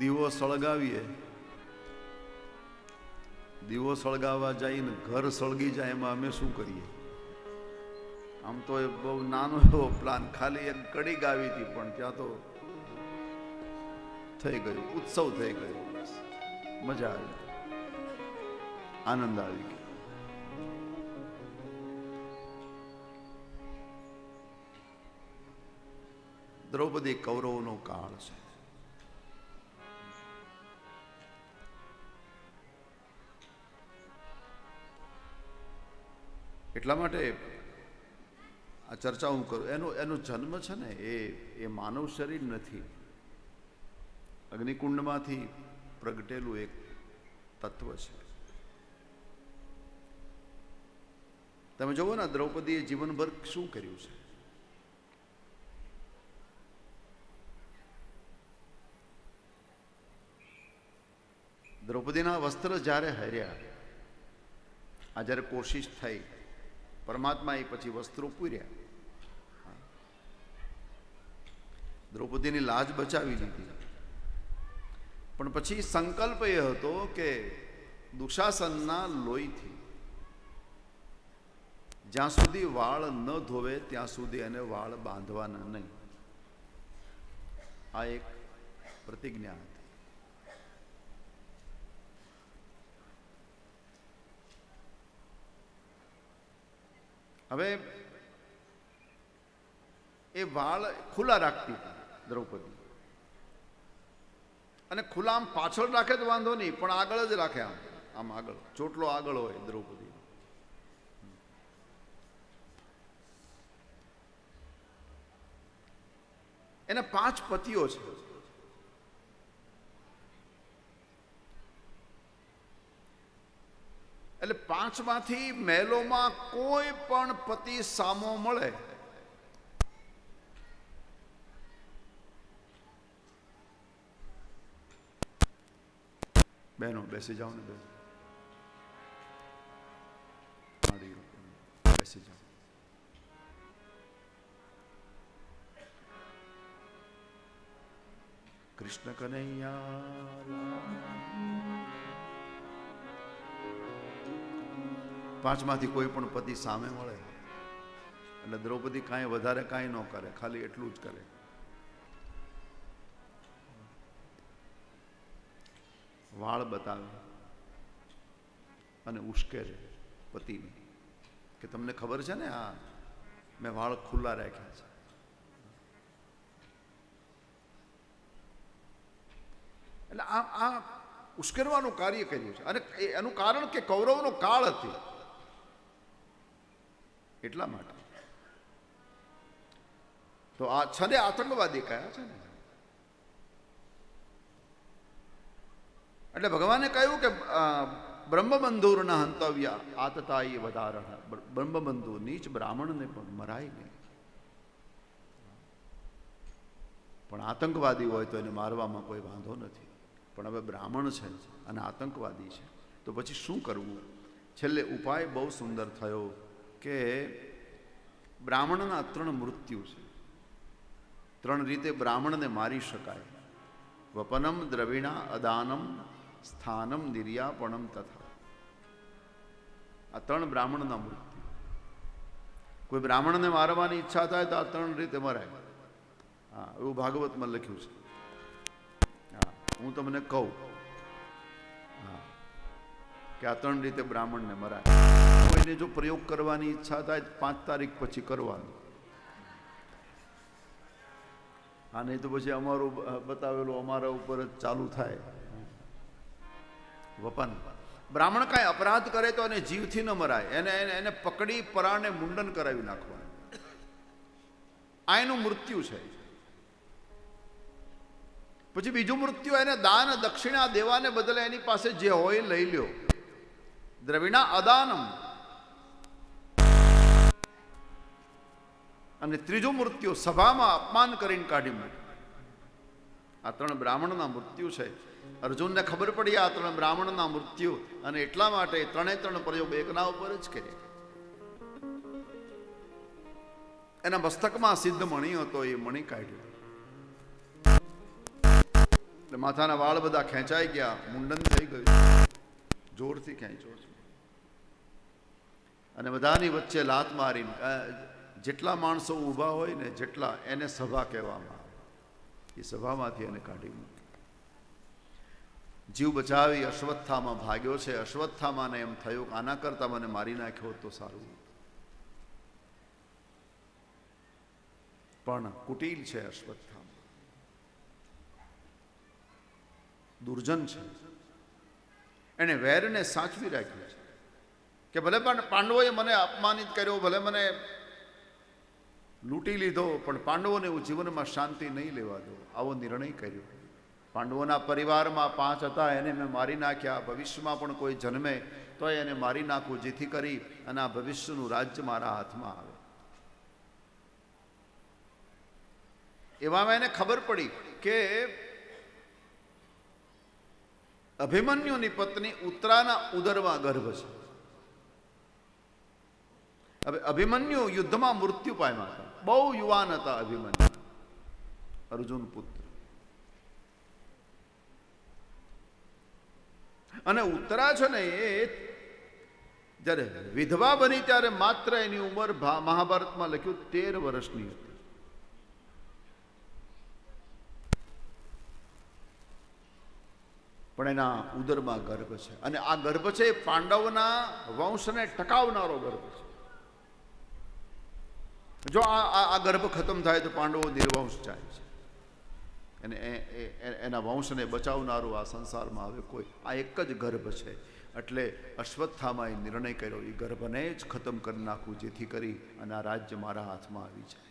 દીવો સળગાવીએ, દીવો સળગાવવા જઈને ઘર સળગી જાય, એમાં અમે શું કરીએ? આમ તો એ બહુ નાનો એવો પ્લાન, ખાલી એક કડી ગાવી હતી, પણ ત્યાં તો થઈ ગયું, ઉત્સવ થઈ ગયો, મજા આવી, આનંદ આવી ગયો. દ્રૌપદી કૌરવનો કાળ છે. એટલા માટે આ ચર્ચા હું કરું. એનો જન્મ છે ને એ માનવ શરીર નથી, અગ્નિકુંડમાંથી પ્રગટેલું એક તત્વ છે. તમે જોવો ને, દ્રૌપદીએ જીવનભર શું કર્યું છે. દ્રૌપદીના વસ્ત્ર જ્યારે હર્યા, આ જ્યારે કોશિશ થઈ, પરમાત્માએ પછી વસ્ત્રો પૂર્યા, દ્રૌપદીની લાજ બચાવી લીધી. પણ પછી સંકલ્પ એ હતો કે દુશાસનના લોહીથી જ્યાં સુધી વાળ ન ધોવે ત્યાં સુધી એને વાળ બાંધવાના નહીં. આ એક પ્રતિજ્ઞા હતી. હવે એ વાળ ખુલ્લા રાખતી હતી દ્રૌપદી, અને ખુલ્લા આમ પાછળ રાખે તો વાંધો નહીં, પણ આગળ જ રાખે, આમ આગળ, ચોટલો આગળ હોય દ્રૌપદી. એને 5 પતિઓ છે. એટલે 5માંથી મહેલોમાં કોઈ પણ પતિ સામો મળે બહેનો બેસી જાઓ ને, બેસી જાઓ. કૃષ્ણ કનૈયા. 5માંથી કોઈ પણ પતિ સામે મળે એટલે દ્રૌપદી કાંઈ વધારે કાંઈ ન કરે, ખાલી એટલું જ કરે. વાળ બતાવે અને ઉશ્કેરે પતિને કે તમને ખબર છે ને, આ મેં વાળ ખુલ્લા રાખ્યા છે. એટલે આ ઉશ્કેરવાનું કાર્ય કર્યું છે. અને એનું કારણ કે કૌરવનો કાળ હતી એટલા માટે. તો આ છને આતંકવાદી કયા છે ને. એટલે ભગવાને કહ્યું કે બ્રહ્મબંધુરના હંતવ્ય આતતાઈ વધારણ. બ્રહ્મબંધુ નીચ બ્રાહ્મણને પણ મરાય નહીં, પણ આતંકવાદી હોય તો એને મારવામાં કોઈ વાંધો નથી. પણ હવે બ્રાહ્મણ છે અને આતંકવાદી છે, તો પછી શું કરવું? છેલ્લે ઉપાય બહુ સુંદર થયો કે બ્રાહ્મણના 3 મૃત્યુ છે. 3 રીતે બ્રાહ્મણને મારી શકાય. વપનમ, દ્રવિણા, અદાનમ, સ્થાનમ, નિર્યાપણમ તથા. આ 3 બ્રાહ્મણના મૃત્યુ. કોઈ બ્રાહ્મણને મારવાની ઈચ્છા થાય તો આ 3 રીતે મરાય. હા, એવું ભાગવતમાં લખ્યું છે. હા, હું તમને કહું, હા, કે આ 3 રીતે બ્રાહ્મણને મરાય. કોઈને જો પ્રયોગ કરવાની ઈચ્છા થાય 5 તારીખ પછી કરવાનું. હા, નહીં તો પછી અમારું બતાવેલું અમારા ઉપર જ ચાલુ થાય. વપન, બ્રાહ્મણ કાંઈ અપરાધ કરે તો એને જીવથી ન મરાય, એને પકડી પરાણે મુંડન કરાવી નાખવાનું. આ એનું મૃત્યુ છે. પછી બીજું મૃત્યુ, એને દાન દક્ષિણા દેવાને બદલે એની પાસે જે હોય લઈ લ્યો. દ્રવિણા અદાનમ. અને ત્રીજું મૃત્યુ, સભામાં અપમાન કરીને કાઢી મૂકે. આ 3 બ્રાહ્મણના મૃત્યુ છે. અર્જુનને ખબર પડી આ 3 બ્રાહ્મણના મૃત્યુ, અને એટલા માટે 3 પ્રયોગ એકના ઉપર જ કર્યા. એના મસ્તકમાં સિદ્ધ મણિ હતો, એ મણિ કાઢ્યો. એટલે માથાના વાળ બધા ખેંચાઈ ગયા, મુંડન થઈ ગયું, જોરથી ખેંચો છે. અને બધાની વચ્ચે લાત મારીને જેટલા માણસો ઊભા હોય ને જેટલા, એને સભા કહેવામાં આવે. એ સભામાંથી એને કાઢી મૂકી. જીવ બચાવી અશ્વત્થામાં ભાગ્યો છે. અશ્વત્થામાને એમ થયું કે આના કરતા મને મારી નાખ્યો તો સારું, પણ કુટિલ છે અશ્વત્થામા, દુર્જન છે. એને વેરને સાચવી રાખ્યું છે કે ભલે પણ પાંડવોએ મને અપમાનિત કર્યો, ભલે મને લૂંટી લીધો, પણ પાંડવોને હું જીવનમાં શાંતિ નહીં લેવા દઉં, આવો નિર્ણય કર્યો. પાંડવોના પરિવારમાં 5 હતા, એને મેં મારી નાખ્યા. ભવિષ્યમાં પણ કોઈ જન્મે તો એને મારી નાખું, જેથી કરી અને આ ભવિષ્યનું રાજ્ય મારા હાથમાં આવે. એવામાં એને ખબર પડી કે અભિમન્યુની પત્ની ઉત્તરાના ઉદરમાં ગર્ભ છે. હવે અભિમન્યુ યુદ્ધમાં મૃત્યુ પામ્યા હતા, બહુ યુવાન હતા અભિમન્યુ, અર્જુન પુત્ર. અને ઉત્તરા છે ને એ જ્યારે વિધવા બની ત્યારે માત્ર એની ઉંમર મહાભારતમાં લખ્યું 13 વર્ષની હતી. પણ એના ઉદરમાં ગર્ભ છે, અને આ ગર્ભ છે પાંડવના વંશને ટકાવનારો ગર્ભ છે. જો આ ગર્ભ ખતમ થાય તો પાંડવો નિર્વંશ જાય છે, અને એના વંશને બચાવનારું આ સંસારમાં હવે કોઈ, આ એક જ ગર્ભ છે. એટલે અશ્વત્થામાએ નિર્ણય કર્યો, એ ગર્ભને જ ખતમ કરી નાખું, જેથી કરી અને આ રાજ્ય મારા હાથમાં આવી જાય.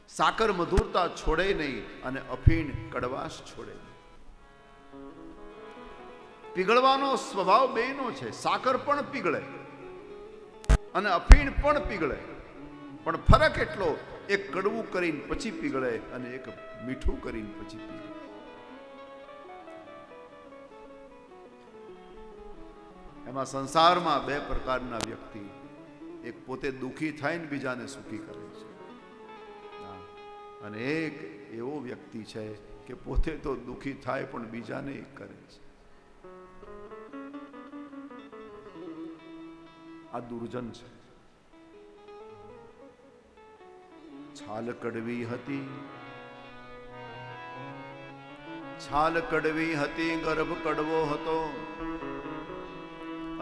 સાકર મધુરતા છોડે નહીં અને અફીણ કડવાશ છોડે નહીં. પીગળવાનો સ્વભાવ બેનો છે. સાકર પણ પીગળે અને અફીણ પણ પીગળે, પણ ફરક એટલો, એક કડવું કરીને પછી પીગળે અને એક મીઠું કરીને પછી પીગળે. એમાં સંસારમાં 2 પ્રકારના વ્યક્તિ, એક પોતે દુઃખી થાય ને બીજાને સુખી કરે છે, અને એક એવો વ્યક્તિ છે કે પોતે તો દુઃખી થાય પણ બીજાને કરે છે. આ દુર્જન છે. છાલ કડવી હતી, છાલ કડવી હતી, ગર્ભ કડવો હતો,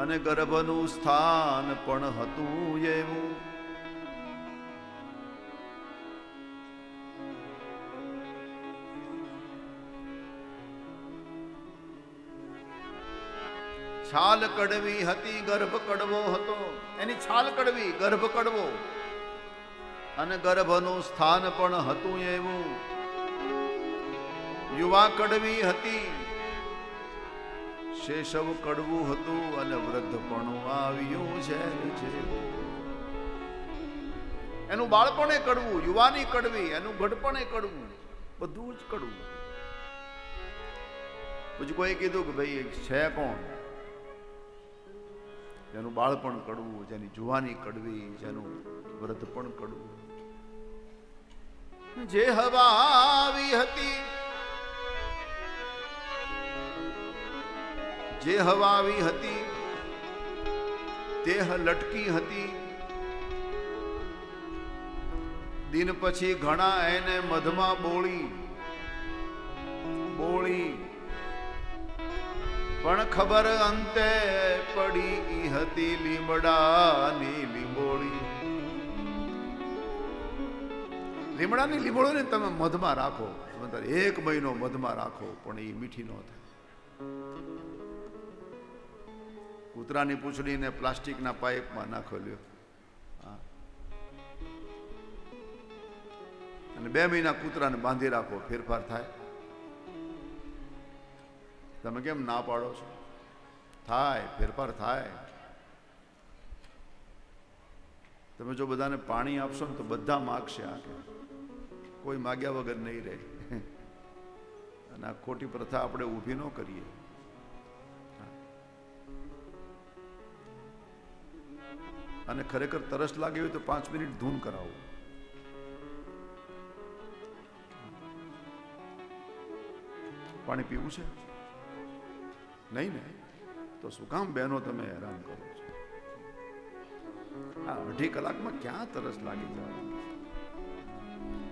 અને ગર્ભનું સ્થાન પણ હતું એવું. છાલ કડવી હતી, ગર્ભ કડવો હતો. એની છાલ કડવી, ગર્ભ કડવો, અને ગર્ભનું સ્થાન પણ હતું એવું. યુવા કડવી હતી, શેષવ કડવું હતું, અને વૃદ્ધપણું આવ્યું છે. એનું બાળપણે કડવું, યુવાની કડવી, એનું ગઢપણે કડવું, બધું જ કડવું. પછી કોઈ કીધું કે ભાઈ છે કોણ? જેનું બાળપણ કડવું, જેની જુવાની કડવી, જેનું વૃદ્ધપણ કડવું. જે હવા આવી હતી, જે હવા આવી હતી, તે લટકી હતી. દિન પછી ઘણા એને મધમાં બોળી, પણ ખબર અંતે પડી હતી લીમડાની લીંબોળી. લીમડાની લીંબોળીને તમે મધમાં રાખો, તમે 1 મહિનો મધમાં રાખો, પણ એ મીઠી ન થાય. કૂતરાની પૂંછડીને પ્લાસ્ટિકના પાઇપમાં નાખો લ્યો, અને 2 મહિના કૂતરાને બાંધી રાખો, ફેરફાર થાય? તમે કેમ ના પાડો છો? થાય, ફેરફાર થાય. તમે જો બધાને પાણી આપશો ને તો બધા માગશે, આખે કોઈ માગ્યા વગર નહીં રહે. અને આ ખોટી પ્રથા આપણે ઊભી ન કરીએ. અને ખરેખર તરસ લાગી હોય તો 5 મિનિટ ધૂન કરાવો. પાણી પીવું છે નહીં ને? તો શું કામ બહેનો તમે હેરાન કરો છો? આ 2.5 કલાકમાં ક્યાં તરસ લાગી જાય?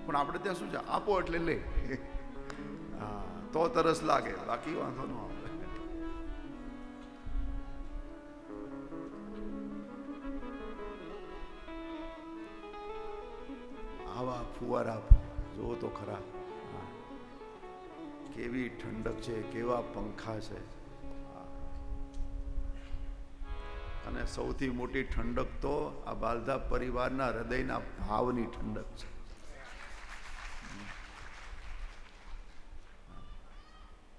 પણ આપણે ત્યાં શું છે, આપો એટલે લે. હા, તો તરસ લાગે, બાકી વાંધો ન આવે. આવા ફુવારા જુઓ તો ખરા, કેવી ઠંડક છે, કેવા પંખા છે. અને સૌથી મોટી ઠંડક તો આ બાલધા પરિવારના હૃદયના ભાવની ઠંડક છે.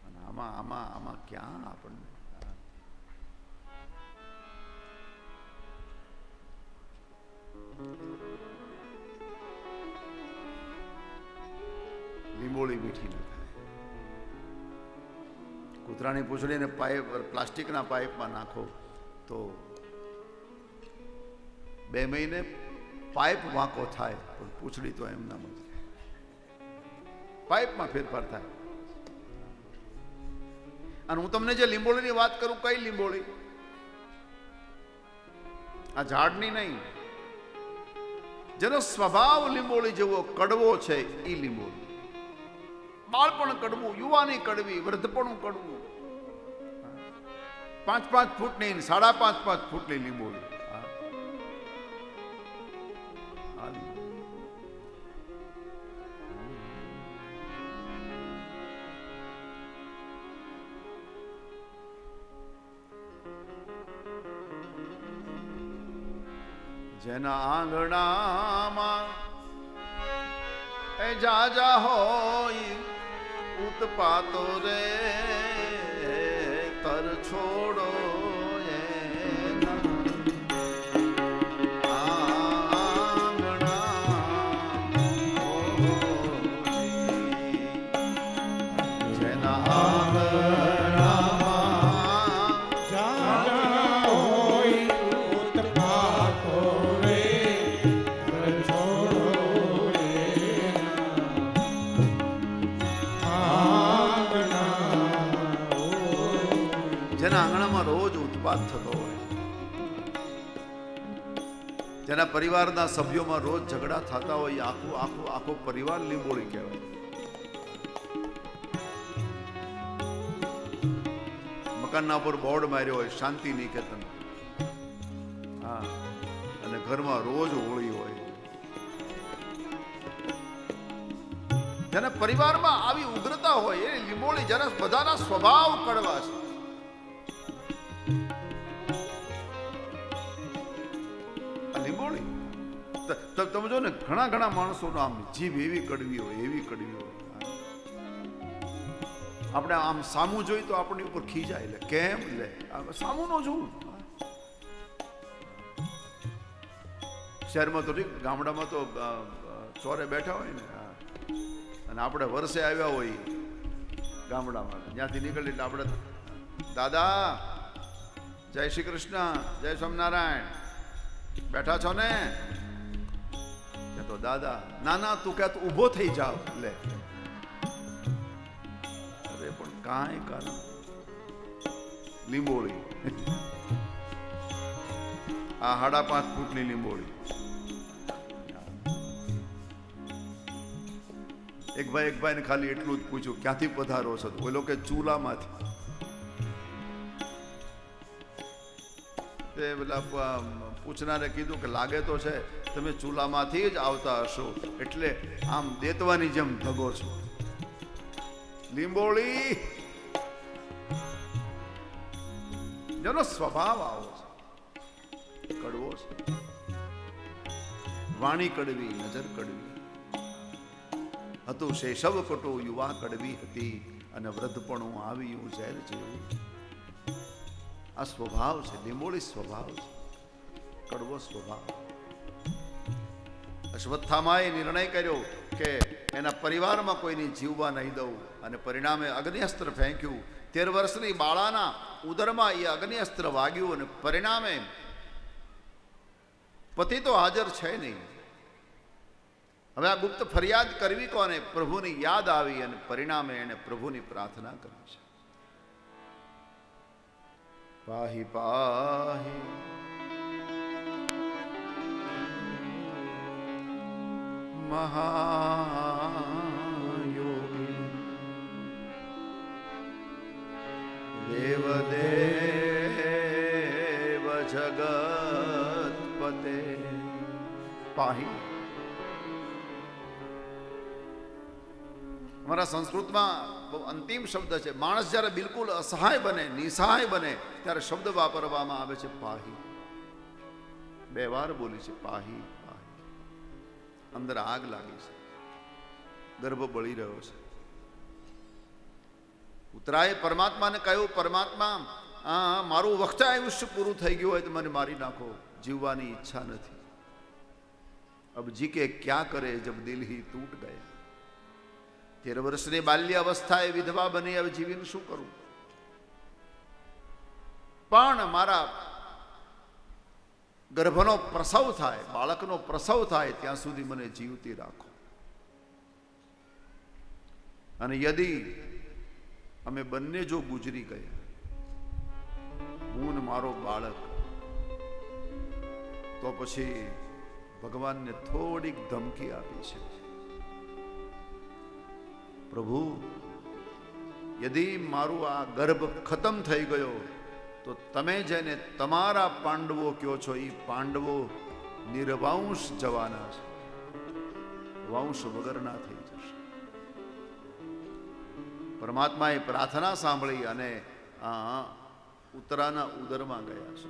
અને આમાં ક્યાં આપણને લીંબોળી મીઠી ન થાય. કૂતરાની પૂંછડીને પાઇપ, પ્લાસ્ટિકના પાઇપમાં નાખો તો 2 મહિને પાઇપ વાંકો થાય, પણ પૂંછડી તો એમ ના મળે. પાઇપમાં ફેરફાર થાય. અને હું તમને જે લીંબોળીની વાત કરું, કઈ લીંબોળી? આ ઝાડની નહીં, જેનો સ્વભાવ લીંબોળી જેવો કડવો છે, એ લીંબોળી. બાળપણ કડવું, યુવાની કડવી, વૃદ્ધપણું કડવું. 5-5 ફૂટની, 5.5 ફૂટની લીંબોળી. જેના આંગણામાં એ જાજા હોય ઉતપાતો રે, તર છોડો થતો હોય, જેના પરિવારના સભ્યોમાં રોજ ઝઘડા થતા હોય, આખો પરિવાર લીંબોળી કહેવાય. મકાનના ઉપર બોર્ડ માર્યો હોય, શાંતિ નિકેતન. હા, અને ઘરમાં રોજ હોળી હોય. જેના પરિવારમાં આવી ઉગ્રતા હોય એ લીંબોળી. જેના બધાના સ્વભાવ કડવા છે. તમે જો ને, ઘણા માણસોનો આમ જીભ એવી કડવી હોય, એવી કડવી હોય. આપણે આમ સામું જોઈ તો આપણી ઉપર ખીજાય. લે કેમ? લે સામું નો જોવું. શહેરમાં તો ઠીક, ગામડામાં તો ચોરે બેઠા હોય ને, અને આપણે વર્ષે આવ્યા હોય ગામડામાં, ત્યાંથી નીકળી એટલે આપણે, દાદા જય શ્રી કૃષ્ણ, જય સ્વામિનારાયણ, બેઠા છો ને? તો દાદા, ના તું કે ઉભો થઈ જાવ. લે અરે પણ કાંઈ કારણ. લીંબોળી, આ 5.5 ફૂટની લીંબોળી. એક ભાઈને ખાલી એટલું જ પૂછ્યું, ક્યાંથી પધારો છો? ઓલો કે ચૂલામાંથી. તે પેલા પૂછનારે કીધું કે લાગે તો છે તમે ચૂલામાંથી જ આવતા હશો, એટલે આમ દેતવાની જેમ ધગો છો. લીંબોળી જેનો સ્વભાવ આવો છે, કડવો છે. વાણી કડવી, નજર કડવી હતું, શૈશવ કટો યુવા કડવી હતી, અને વૃદ્ધપણું આવ્યું ઝેર જેવું. આ સ્વભાવ છે, લીંબોળી સ્વભાવ છે, કડવો સ્વભાવ. અશ્વત્થામાએ નિર્ણય કર્યો કે એના પરિવારમાં કોઈની જીવવા નહીં દઉં, અને પરિણામે અગ્નિઅસ્ત્ર ફેંક્યું. 13 વર્ષની બાળાના ઉદરમાં એ અગ્નિઅસ્ત્ર વાગ્યું, અને પરિણામે પતિ તો હાજર છે નહીં. હવે આ ગુપ્ત ફરિયાદ કરવી કોને? પ્રભુની યાદ આવી અને પરિણામે એને પ્રભુની પ્રાર્થના કરી છે. પાહી પાહી મહાયોગી દેવદેવ જગતપતે. પાહી અમારા સંસ્કૃતમાં બહુ અંતિમ શબ્દ છે. માણસ જ્યારે બિલકુલ અસહાય બને, નિસહાય બને, ત્યારે શબ્દ વાપરવામાં આવે છે પાહી. 2 વાર બોલી છે પાહી પાહી. અંદર આગ લાગી છે, ગર્ભ બળી રહ્યો છે. ઉત્તરાએ પરમાત્માને કહ્યું, પરમાત્મા મારું વખત આયુષ્ય પૂરું થઈ ગયું હોય તો મને મારી નાખો, જીવવાની ઈચ્છા નથી. અબ જી કે ક્યા કરે જબ દિલ હી તૂટ ગયા. 13 વર્ષની બાલ્ય અવસ્થાએ વિધવા બની, હવે જીવીને શું કરું? પણ મારા ગર્ભનો પ્રસવ થાય, બાળકનો પ્રસવ થાય ત્યાં સુધી મને જીવતી રાખો. અને યદી અમે બંને જો ગુજરી ગયા, હું ને મારો બાળક, તો પછી ભગવાનને થોડીક ધમકી આપી છે. પ્રભુ, યદી મારું આ ગર્ભ ખતમ થઈ ગયો તો તમે જેને તમારા પાંડવો કહો છો એ પાંડવો નિર્વંશ જવાના છે, વંશ વગરના થઈ જશે. પરમાત્માએ પ્રાર્થના સાંભળી અને ઉત્તરાના ઉદરમાં ગયા છે.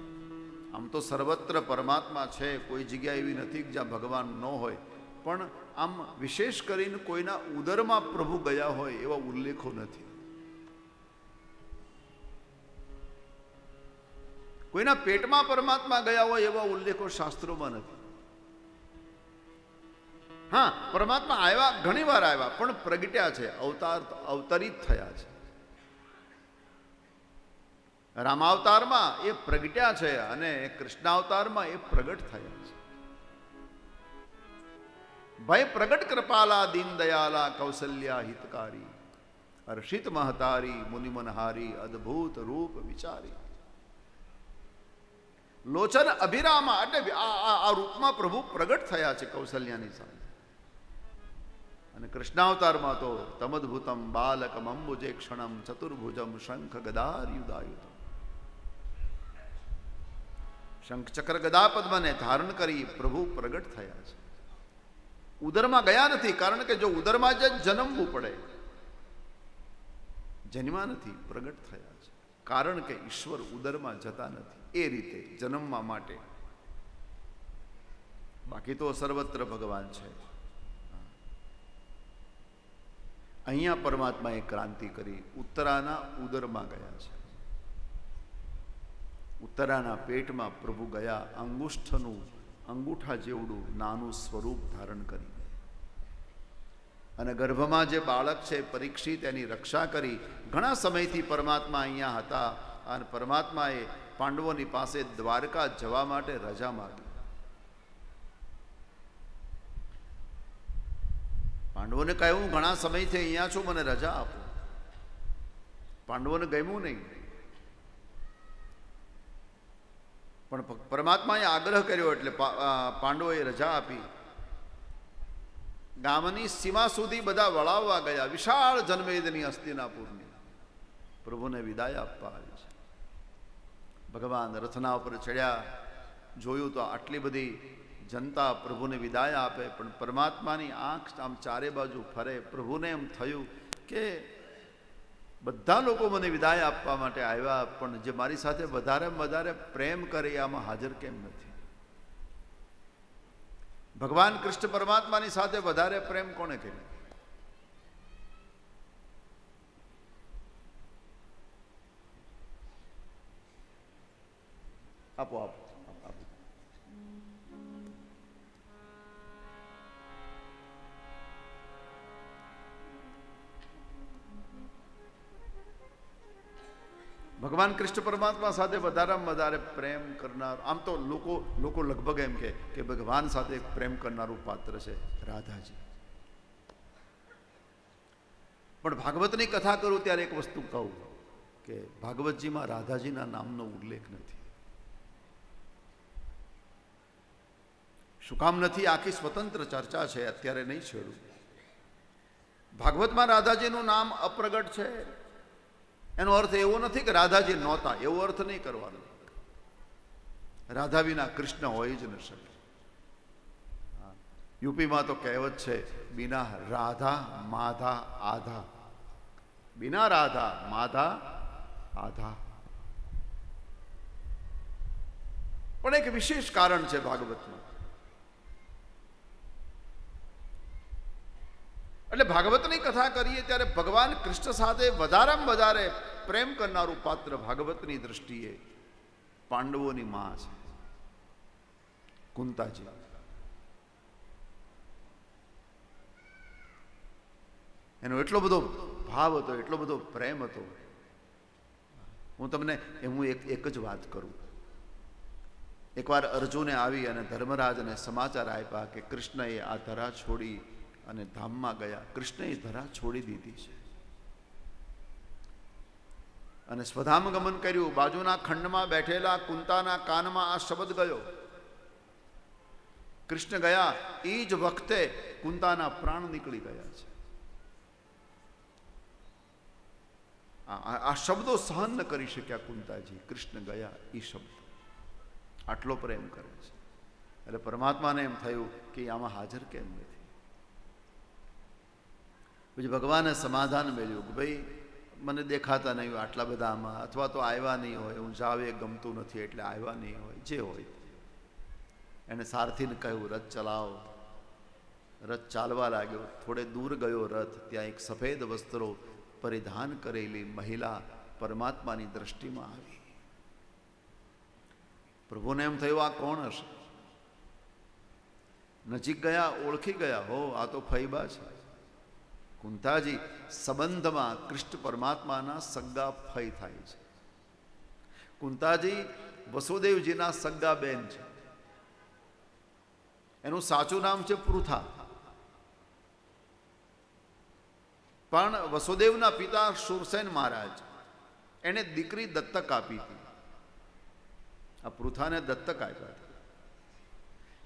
આમ તો સર્વત્ર પરમાત્મા છે, કોઈ જગ્યા એવી નથી જ્યાં ભગવાન ન હોય, પણ આમ વિશેષ કરીને કોઈના ઉદરમાં પ્રભુ ગયા હોય એવા ઉલ્લેખો નથી. કોઈના પેટમાં પરમાત્મા ગયા હોય એવા ઉલ્લેખો શાસ્ત્રોમાં નથી. હા, પરમાત્મા આવ્યા, ઘણી વાર આવ્યા, પણ પ્રગટ્યા છે, અવતરિત થયા છે. રામાવતારમાં એ પ્રગટ્યા છે અને કૃષ્ણાવતારમાં એ પ્રગટ થયા છે. ભય પ્રગટ કૃપાલા દીન દયાલા કૌશલ્યા હિતકારી હર્ષિત મહતારી મુનિમનહારી અદ્ભુત રૂપ વિચારી. લોચન અભિરામા એટલે આ રૂપમાં પ્રભુ પ્રગટ થયા છે કૌશલ્યાની સાથે. અને કૃષ્ણાવતારમાં તો તમદ્ભુતમ બાલકમ અંબુજે ક્ષણમ ચતુર્ભુજમ શંખ ગદાયુધાયુધ. શંખ ચક્ર ગદા પદ્મને ધારણ કરી પ્રભુ પ્રગટ થયા છે. ઉદરમાં ગયા નથી, કારણ કે જો ઉદરમાં જ જન્મવું પડે, જન્મા નથી, પ્રગટ થયા છે. કારણ કે ઈશ્વર ઉદરમાં જતા નથી, એ રીતે જન્મવા માટે. બાકી તો સર્વત્ર ભગવાન છે. અહીંયા પરમાત્માએ ક્રાંતિ કરી, ઉત્તરાના ઉદરમાં ગયા છે. ઉત્તરાના પેટમાં પ્રભુ ગયા, અંગૂઠા જેવડું નાનું સ્વરૂપ ધારણ કરી અને ગર્ભમાં જે બાળક છે પરીક્ષિત, એની રક્ષા કરી. ઘણા સમયથી પરમાત્મા અહીંયા હતા અને પરમાત્માએ પાંડવોની પાસે દ્વારકા જવા માટે રજા માંગી. પાંડવોને કહ્યું, હું ઘણા સમયથી અહીંયા છું, મને રજા આપો. પાંડવોને ગમ્યું નહીં, પણ પરમાત્માએ આગ્રહ કર્યો એટલે પાંડવોએ રજા આપી. ગામની સીમા સુધી બધા વળાવવા ગયા. વિશાળ જનમેદની હસ્તિનાપુરની પ્રભુને વિદાય આપવા આવી છે. ભગવાન રથના ઉપર ચડ્યા, જોયું તો આટલી બધી જનતા પ્રભુને વિદાય આપે, પણ પરમાત્માની આંખ આમ ચારે બાજુ ફરે. પ્રભુને એમ થયું કે બધા લોકો મને વિદાય આપવા માટે આવ્યા, પણ જે મારી સાથે વધારે પ્રેમ કરે આમાં હાજર કેમ નથી? ભગવાન કૃષ્ણ પરમાત્માની સાથે વધારે પ્રેમ કોને કર્યો? આપો આપો. ભગવાન કૃષ્ણ પરમાત્મા સાથે વધારેમાં વધારે પ્રેમ કરનાર, આમ તો લોકો લગભગ એમ કે ભગવાન સાથે પ્રેમ કરનારું પાત્ર છે રાધાજી. પણ ભાગવતની કથા કરું ત્યારે એક વસ્તુ કહું કે ભાગવતજીમાં રાધાજીના નામનો ઉલ્લેખ નથી. શું કામ નથી? આખી સ્વતંત્ર ચર્ચા છે, અત્યારે નહીં છેડું. ભાગવતમાં રાધાજીનું નામ અપ્રગટ છે. એનો અર્થ એવો નથી કે રાધાજી નહોતા, એવો અર્થ નહીં કરવાનો. રાધા વિના કૃષ્ણ હોય જ ન શકે. યુપીમાં તો કહેવત છે, બિના રાધા માધા આધા, બિના રાધા માધા આધા. પણ એક વિશેષ કારણ છે ભાગવતમાં. એટલે ભાગવતની કથા કરીએ ત્યારે ભગવાન કૃષ્ણ સાથે વધારેમાં વધારે પ્રેમ કરનારું પાત્ર ભાગવતની દ્રષ્ટિએ પાંડવોની માં છે, કુંતાજી. એનો એટલો બધો ભાવ હતો, એટલો બધો પ્રેમ હતો. હું તમને એક જ વાત કરું. એકવાર અર્જુને આવી અને ધર્મરાજને સમાચાર આપ્યા કે કૃષ્ણએ આ ધરા છોડી અને ધામમાં ગયા. કૃષ્ણએ ધરા છોડી દીધી છે અને સ્વધામ ગમન કર્યું. બાજુના ખંડમાં બેઠેલા કુંતાના કાનમાં આ શબ્દ ગયો. કૃષ્ણ ગયા એ જ વખતે કુંતાના પ્રાણ નીકળી ગયા છે. આ શબ્દો સહન ન કરી શક્યા કુંતાજી. કૃષ્ણ ગયા એ શબ્દ. આટલો પ્રેમ કરે છે. એટલે પરમાત્માને એમ થયું કે આમાં હાજર કેમ નથી. પછી ભગવાને સમાધાન મેળ્યું કે ભાઈ મને દેખાતા નહીં હોય આટલા બધા આમાં, અથવા તો આવ્યા નહીં હોય, હું જાવ એ ગમતું નથી એટલે આવ્યા નહીં હોય, જે હોય. એને સારથીને કહ્યું રથ ચલાવો. રથ ચાલવા લાગ્યો. થોડે દૂર ગયો રથ. ત્યાં એક સફેદ વસ્ત્રો પરિધાન કરેલી મહિલા પરમાત્માની દ્રષ્ટિમાં આવી. પ્રભુને એમ થયું આ કોણ હશે? નજીક ગયા, ઓળખી ગયા. હો, આ તો ફૈબા છે. કુંતાજી સંબંધમાં કૃષ્ણ પરમાત્માના સગ્ગા ફઈ થાય છે. કુંતાજી વસુદેવજીના સગ્ગા બેન છે. એનું સાચું નામ છે પૃથા. પણ વસુદેવના પિતા શૂરસેન મહારાજ એને દીકરી દત્તક આપી હતી. આ પૃથાને દત્તક આપ્યા હતા.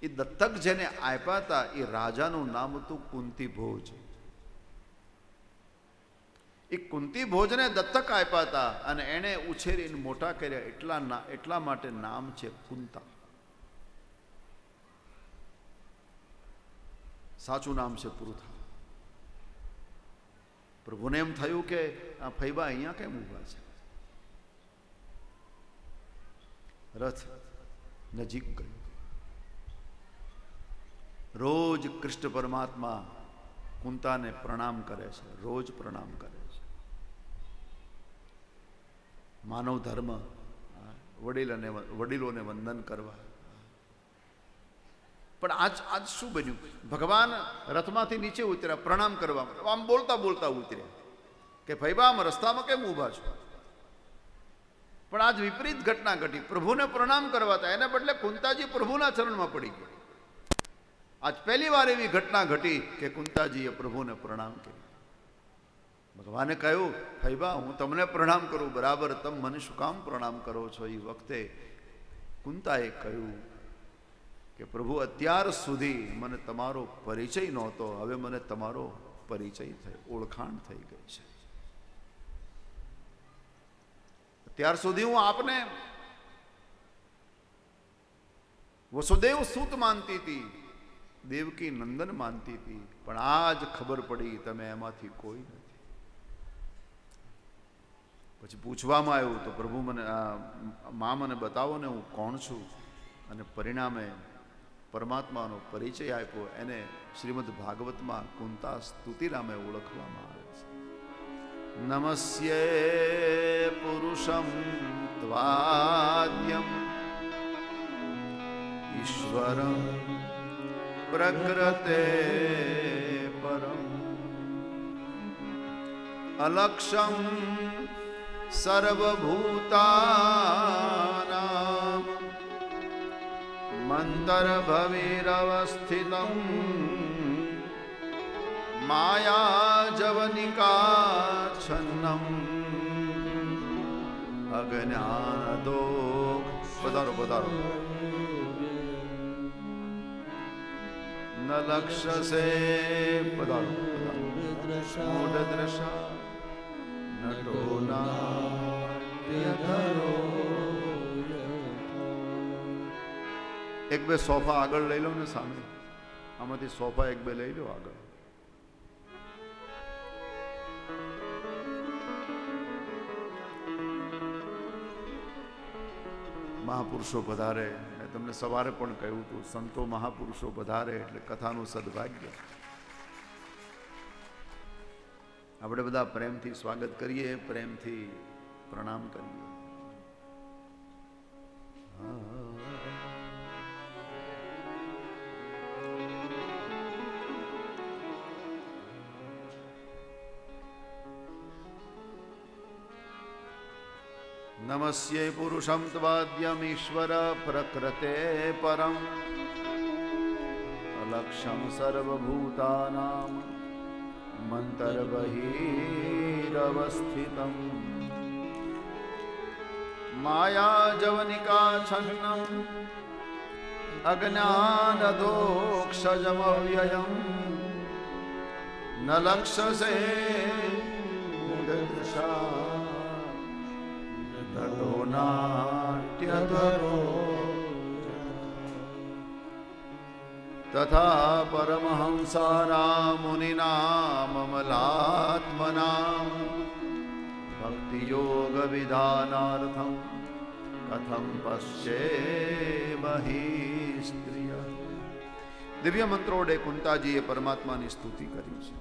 એ દત્તક જેને આપ્યા હતા એ રાજાનું નામ હતું કુંતી ભોજ. એ કુંતી ભોજને દત્તક આપ્યા હતા અને એને ઉછેરીને મોટા કર્યા. એટલા માટે નામ છે કુંતા. સાચું નામ છે પૃથા. પ્રભુને એમ થયું કે આ ફૈબા અહીંયા કેમ ઊભા છે? રથ નજીક ગયો. રોજ કૃષ્ણ પરમાત્મા કુંતાને પ્રણામ કરે છે. રોજ પ્રણામ કરે છે. માનવ ધર્મ વડીલોને વંદન કરવા. પણ આજ શું બન્યું? ભગવાન રથમાંથી નીચે ઉતર્યા પ્રણામ કરવા. આમ બોલતા બોલતા ઉતર્યા કે ફૈબા આમ રસ્તામાં કેમ ઊભા છો? પણ આજ વિપરીત ઘટના ઘટી. પ્રભુને પ્રણામ કરવા હતા, એને બદલે કુંતાજી પ્રભુના ચરણમાં પડી ગયા. આજ પહેલી વાર એવી ઘટના ઘટી કે કુંતાજીએ પ્રભુને પ્રણામ કર્યું. ભગવાને કહ્યું ફૈબા હું તમને પ્રણામ કરું બરાબર, તમે મને શું કામ પ્રણામ કરો છો? એ વખતે કુંતાએ કહ્યું કે પ્રભુ અત્યાર સુધી મને તમારો પરિચય નહોતો, હવે મને તમારો પરિચય થયો, ઓળખાણ થઈ ગઈ છે. અત્યાર સુધી હું આપને વસુદેવ સૂત માનતી હતી, દેવકી નંદન માનતી હતી, પણ આજ ખબર પડી તમે એમાંથી કોઈ નથી. પછી પૂછવામાં આવ્યું તો પ્રભુ મને મને બતાવો ને હું કોણ છું. અને પરિણામે પરમાત્માનો પરિચય આપ્યો. એને શ્રીમદ ભાગવતમાં કુંતા સ્તુતિ નામે ઓળખવામાં આવે છે. નમસ્યે પુરુષમ ત્વાદ્યમ ઈશ્વરમ પ્રકૃતે પરમ અલક્ષમ સર્વભૂતાનાં મંતરભવિરવસ્થિતં માયાજવનિકાચ્છન્નં અજ્ઞાનદોષ. પધારો પધારો. ન લક્ષ્યસે. પધારો મૂઢદ્રશા નટોનાટ્યધરો. એક બે સોફા આગળ લઈ લો ને સામે. આમાંથી સોફા એક બે લઈ લો આગળ. મહાપુરુષો પધારે. મેં તમને સવારે પણ કહ્યું હતું, સંતો મહાપુરુષો પધારે એટલે કથાનું સદભાગ્ય. આપણે બધા પ્રેમથી સ્વાગત કરીએ, પ્રેમથી પ્રણામ કરીએ. નમસ્યે પુરુષમ ત્વાદ્યમ ઈશ્વર પ્રકૃતે પરમ અલક્ષ્યમ સર્વભૂતાનામ મંતરબહિરવસ્થિતમ માયાજવનિકાચ્છન્નમ અજ્ઞાનદોષજમવ્યયમ ન લક્ષ્યસે મૂઢદૃશા નટોનાટ્યધરો. તથા પરમહંસાનાં મુનિનાં મમલાત્મનાં ભક્તિયોગવિધાનાર્થં કથં પશ્યેમહિ સ્ત્રિય. દિવ્ય મંત્રોડે કુંતાજીએ પરમાત્માની સ્તુતિ કરી છે.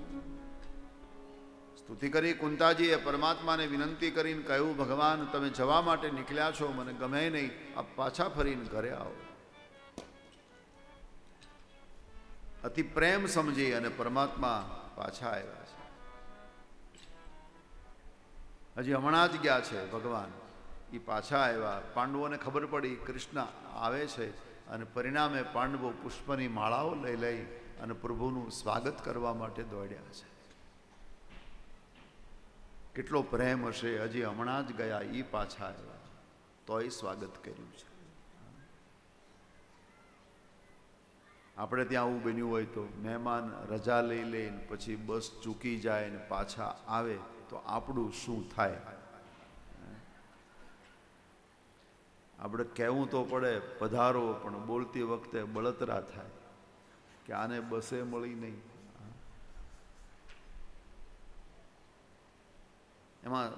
સ્તુતિ કરી કુંતાજીએ પરમાત્માને વિનંતી કરીને કહ્યું, ભગવાન તમે જવા માટે નીકળ્યા છો, મને ગમે નહીં, આપ પાછા ફરીને ઘરે આવો. અતિ પ્રેમ સમજી અને પરમાત્મા પાછા આવ્યા છે. હજી હમણાં જ ગયા છે ભગવાન, એ પાછા આવ્યા. પાંડવોને ખબર પડી કૃષ્ણ આવે છે અને પરિણામે પાંડવો પુષ્પની માળાઓ લઈ લઈ અને પ્રભુનું સ્વાગત કરવા માટે દોડ્યા છે. કેટલો પ્રેમ હશે. હજી હમણાં જ ગયા, એ પાછા આવ્યા, તોય સ્વાગત કર્યું છે. આપણે ત્યાં આવું બન્યું હોય તો મહેમાન રજા લઈ લઈને પછી બસ ચૂકી જાય ને પાછા આવે તો આપણું શું થાય? આપણે કહેવું તો પડે પધારો, પણ બોલતી વખતે બળતરા થાય કે આને બસે મળી નહીં. એમાં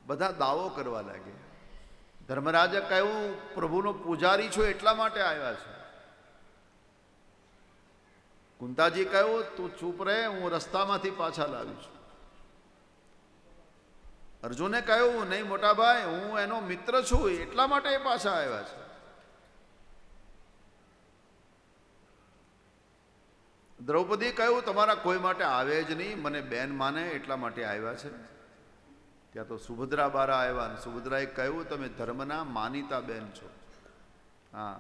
બધા દાવો કરવા લાગે. ધર્મરાજે કહ્યું, પ્રભુનો પૂજારી છો એટલા માટે આવ્યા છે. કુંતાજી કહ્યું, તું ચૂપ રહે, હું રસ્તામાંથી પાછા લાવી છું. અર્જુને કહ્યું, નહીં મોટા ભાઈ, હું એનો મિત્ર છું એટલા માટે એ પાછા આવ્યા છે. દ્રૌપદી કહ્યું, તમારા કોઈ માટે આવે જ નહીં, મને બેન માને એટલા માટે આવ્યા છે. ત્યાં તો સુભદ્રા બારા આવ્યા. સુભદ્રાએ કહ્યું, તમે ધર્મના માનીતા બેન છો. હા,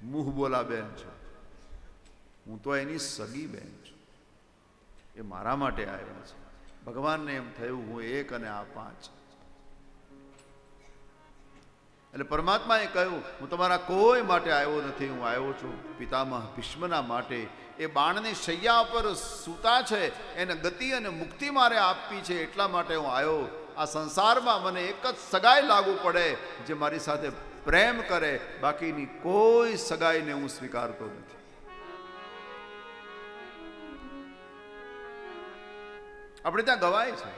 મુહ બોલા બેન છો. હું તો એની સગી બેન છું. એ મારા માટે આવ્યા છે. ભગવાનને એમ થયું, હું એક અને આ પાંચ. એટલે પરમાત્માએ કહ્યું, હું તમારા કોઈ માટે આવ્યો નથી, હું આવ્યો છું પિતામહ ભીષ્મના માટે. એ બાણની શૈયા પર સૂતા છે, એને ગતિ અને મુક્તિ મારે આપવી છે, એટલા માટે હું આવ્યો. આ સંસારમાં મને એક જ સગાઈ લાગુ પડે, જે મારી સાથે પ્રેમ કરે, બાકીની કોઈ સગાઈને હું સ્વીકારતો નથી. આપણે ત્યાં ગવાય છે,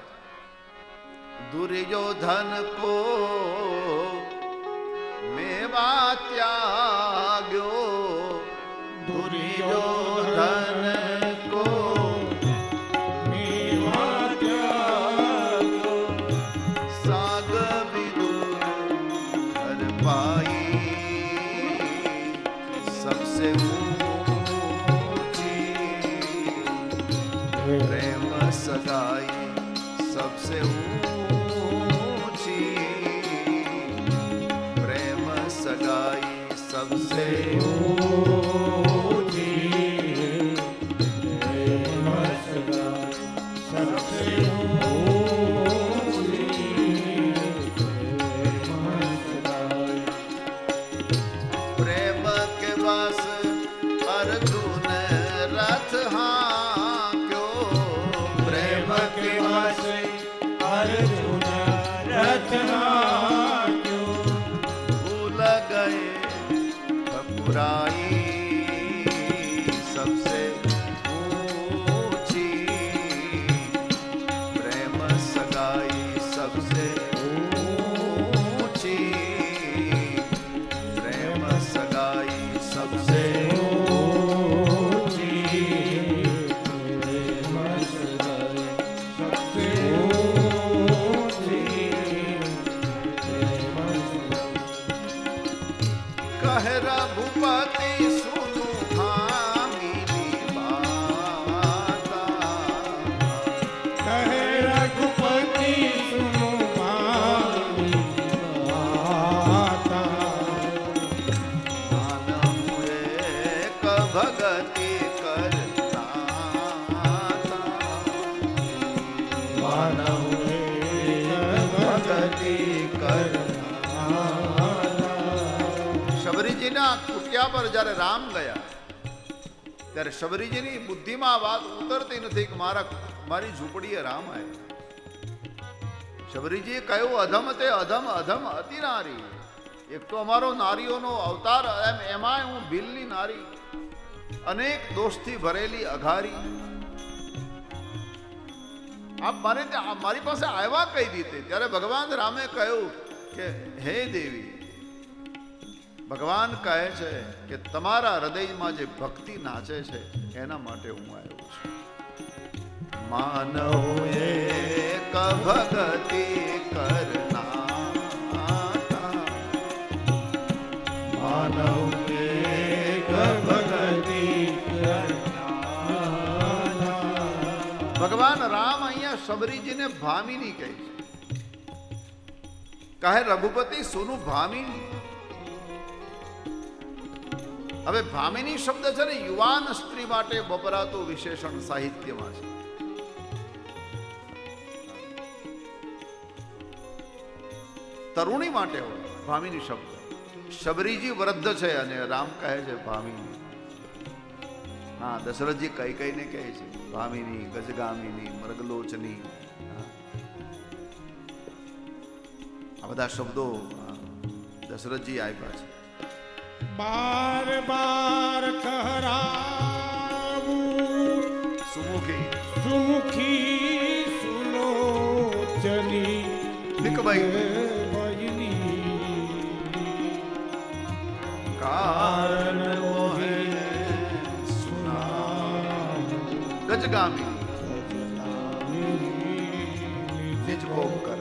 દુર્યોધન કો મેવા ત્યાગ્યો, દુર્યોધન કો મેવા ત્યાગ્યો, સાગ વિદુર હર પાઈ સબસે ऊंची, प्रेम सगाई सब सबसे ऊंची, प्रेम सगाई सबसे ऊंची, प्रेम सगाई सबसे ऊंची, प्रेम सगाई। प्रेम के बस अर्जुन रथ हांक्यो, प्रेम के बस अर्जुन रथ हांक्यो, भूल गए बुराई सबसे ऊंची, प्रेम सगाई सबसे ऊंची, प्रेम सगाई सबसे ऊंची, प्रेम सगाई सबसे ऊंची, प्रेम सगाई। कह रघुपति सुनु भामिनी बाता, कहे रघुपति सुनो भामिनी बाता, मानहु एक भगति करता, मानव एक भगति करता। શબરીજીના કુટિયા પર જ્યારે રામ ગયા ત્યારે શબરીજીની બુદ્ધિમાં આ વાત ઉતરતી નથી કે મારી ઝૂંપડીએ રામ આવ્યા. શબરીજીએ કહ્યું અધમ તે અધમ અધમ અતિ નારી. એક તો અમારો નારીઓનો અવતાર, એમાં હું ભીલની નારી, અનેક દોષથી ભરેલી અઘારી. આપ મારી પાસે આવ્યા કઈ રીતે? ત્યારે ભગવાન રામે કહ્યું કે હે દેવી, ભગવાન કહે છે કે તમારા હૃદયમાં જે ભક્તિ નાચે છે એના માટે હું આવ્યો છું. માનવ એક ભક્તિ કરનાતા, માનવ એક ભગતિ કરનારા। ભગવાન રામ અહીંયા શબરીજીને ભામિની કહે છે. કહે રઘુપતિ સુનું ભામિની. હવે ભામિની શબ્દ છે ને યુવાન સ્ત્રી માટે વપરાતો વિશેષણ સાહિત્યમાં છે. તરુણી માટે હોય ભામિની શબ્દ. શબરીજી વૃદ્ધ છે અને રામ કહે છે ભામિની. હા, દશરથજી કઈ કઈને કહે છે ભામિની, ગજગામિની, મૃગલોચની. આ બધા શબ્દો દશરથજી આપ્યા છે. બાર બાર કહરાવું સુમુખી સુમુખી સુલોચની નિકભાઈ કારણ મોહે સુના ગજગામી નિજ ભોગ કર.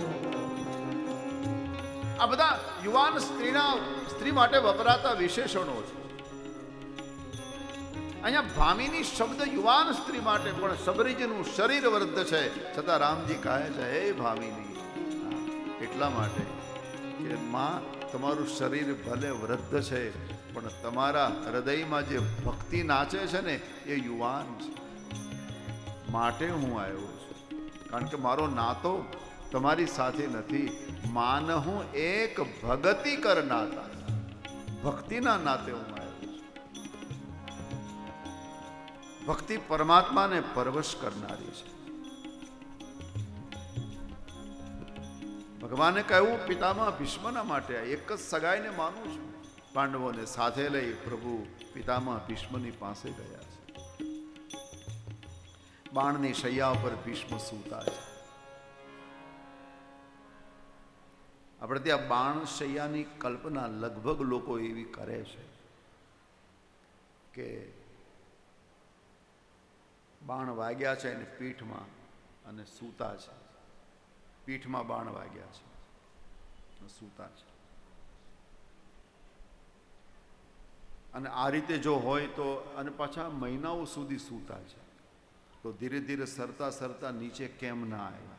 આ બધા યુવાન સ્ત્રી માટે વપરાતા વિશેષણો છે. અહીંયા ભામિની શબ્દ યુવાન સ્ત્રી માટે, પણ શબરીજીનું શરીર વૃદ્ધ છે છતાં રામજી કહે છે હે ભામિની. એટલા માટે કે માં, તમારું શરીર ભલે વૃદ્ધ છે પણ તમારા હૃદયમાં જે ભક્તિ નાચે છે ને એ યુવાન છે. માટે હું આવ્યો છું. કારણ કે મારો નાતો તમારી સાથે નથી. માનહું એક ભગતિ કરનાતા, ભક્તિના નાતે હું આવ્યો છું. ભક્તિ પરમાત્માને પરવશ કરનારી છે. ભગવાને કહ્યું પિતામહ ભીષ્મના માટે એક જ સગાઈને માનું છું. પાંડવોને સાથે લઈ પ્રભુ પિતામહ ભીષ્મની પાસે ગયા છે. બાણની શૈયા ઉપર ભીષ્મ સૂતા છે. આપણે ત્યાં બાણ શૈયાની કલ્પના લગભગ લોકો એવી કરે છે કે બાણ વાગ્યા છે એને પીઠમાં અને સૂતા છે. પીઠમાં બાણ વાગ્યા છે, સૂતા છે. અને આ રીતે જો હોય તો, અને પાછા મહિનાઓ સુધી સૂતા છે, તો ધીરે ધીરે સરતા સરતા નીચે કેમ ના આવ્યા?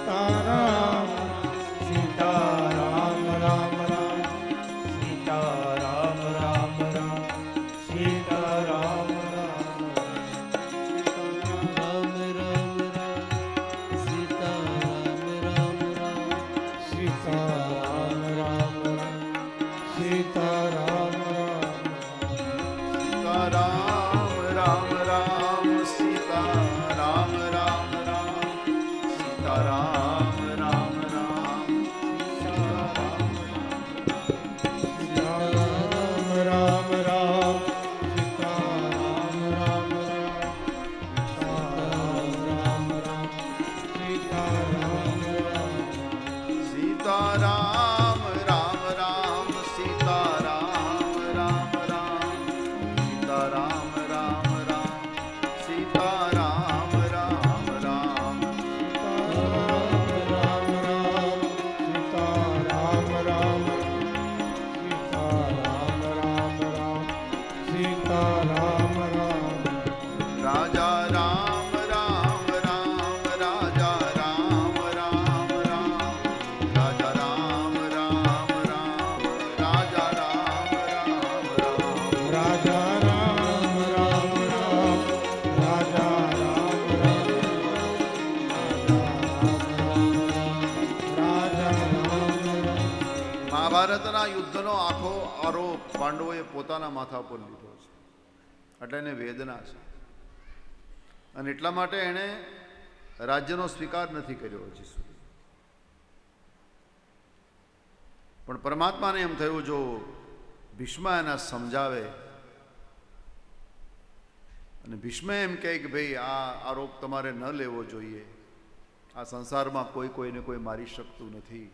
મહાભારતના યુદ્ધનો આખો આરોપ પાંડવોએ પોતાના માથા પર લીધો છે, એટલે એને વેદના છે. અને એટલા માટે એણે રાજ્યનો સ્વીકાર નથી કર્યો હજી સુધી. પણ પરમાત્માને એમ થયું, જો ભીષ્મ એના સમજાવે અને ભીષ્મ એમ કહે કે ભાઈ આ આરોપ તમારે ન લેવો જોઈએ, આ સંસારમાં કોઈને કોઈ મારી શકતું નથી,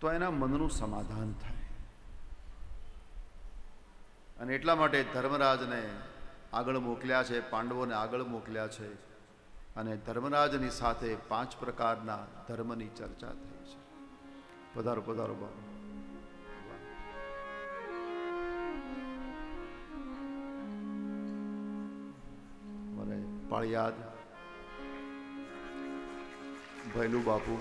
તો એના મનનું સમાધાન થાય. અને એટલા માટે ધર્મરાજને આગળ મોકલ્યા છે, પાંડવોને આગળ મોકલ્યા છે. અને ધર્મરાજની સાથે 5 પ્રકારના ધર્મની ચર્ચા થઈ છે. પધારો પધારો બાબુ. મને પાળિયાદ ભૈલું બાપુ,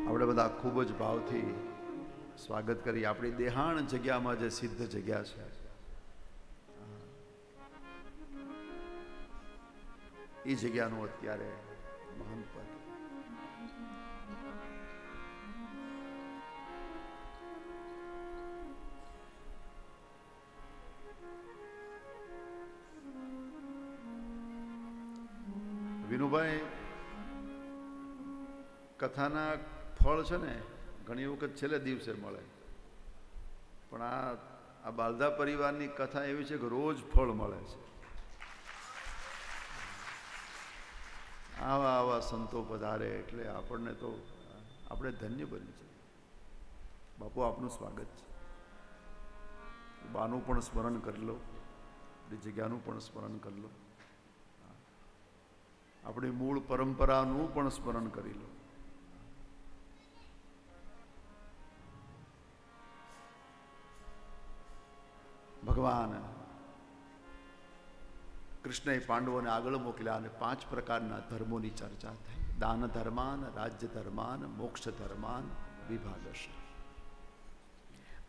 આપણે બધા ખૂબ જ ભાવથી સ્વાગત કરી. આપણી દેહાણ જગ્યામાં જે સિદ્ધ જગ્યા છે, એ જગ્યાનું અત્યારે મહાન પદ. વિનુભાઈ, કથાના ફળ છે ને ઘણી વખત છેલ્લે દિવસે મળે, પણ આ બાલધા પરિવારની કથા એવી છે કે રોજ ફળ મળે છે. આવા આવા સંતો પધારે એટલે આપણને તો આપણે ધન્ય બની છે. બાપુ, આપનું સ્વાગત છે. બાનું પણ સ્મરણ કરી લો, આપણી જગ્યાનું પણ સ્મરણ કરી લો, આપણી મૂળ પરંપરાનું પણ સ્મરણ કરી લો. ભગવાન કૃષ્ણએ પાંડવોને આગળ મોકલ્યા અને 5 પ્રકારના ધર્મોની ચર્ચા થઈ. દાન ધર્માન, રાજ્ય ધર્માન, મોક્ષ ધર્માન, વિભાગશ.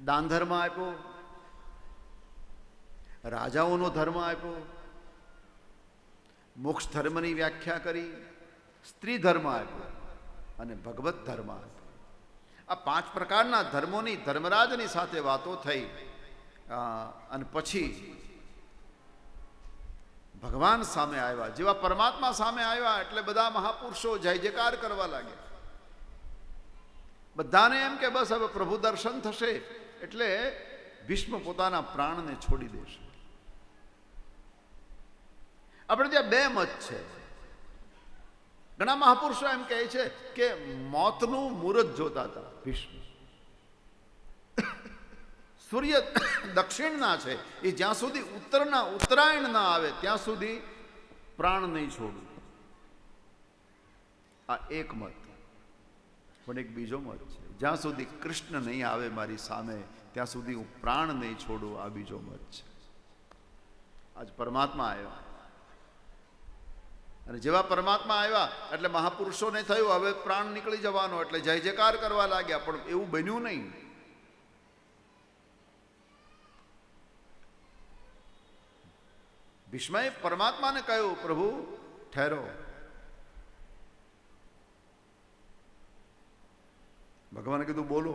દાન ધર્મ આપ્યો, રાજાઓનો ધર્મ આપ્યો, મોક્ષ ધર્મની વ્યાખ્યા કરી, સ્ત્રી ધર્મ આપ્યો અને ભગવત ધર્મ આપ્યો. આ 5 પ્રકારના ધર્મોની ધર્મરાજની સાથે વાતો થઈ. અને પછી ભગવાન સામે આવ્યા. જેવા પરમાત્મા સામે આવ્યા એટલે બધા મહાપુરુષો જય જયકાર કરવા લાગ્યા. બધાને એમ કે બસ હવે પ્રભુ દર્શન થશે એટલે ભીષ્મ પોતાના પ્રાણને છોડી દેશે. આપણે ત્યાં 2 મત છે. ઘણા મહાપુરુષો એમ કહે છે કે મોતનું મુહૂર્ત જોતા હતા ભીષ્મ. સૂર્ય દક્ષિણના છે, એ જ્યાં સુધી ઉત્તરાયણ ના આવે ત્યાં સુધી પ્રાણ નહીં છોડવું. આ એક મત. પણ એક બીજો મત છે, જ્યાં સુધી કૃષ્ણ નહીં આવે મારી સામે ત્યાં સુધી હું પ્રાણ નહીં છોડું. આ બીજો મત છે. આજ પરમાત્મા આવ્યા અને જેવા પરમાત્મા આવ્યા એટલે મહાપુરુષોને થયું હવે પ્રાણ નીકળી જવાનો, એટલે જય જયકાર કરવા લાગ્યા. પણ એવું બન્યું નહીં. ભીષ્મએ પરમાત્માને કહ્યું, પ્રભુ ઠહેરો. ભગવાને કીધું બોલો.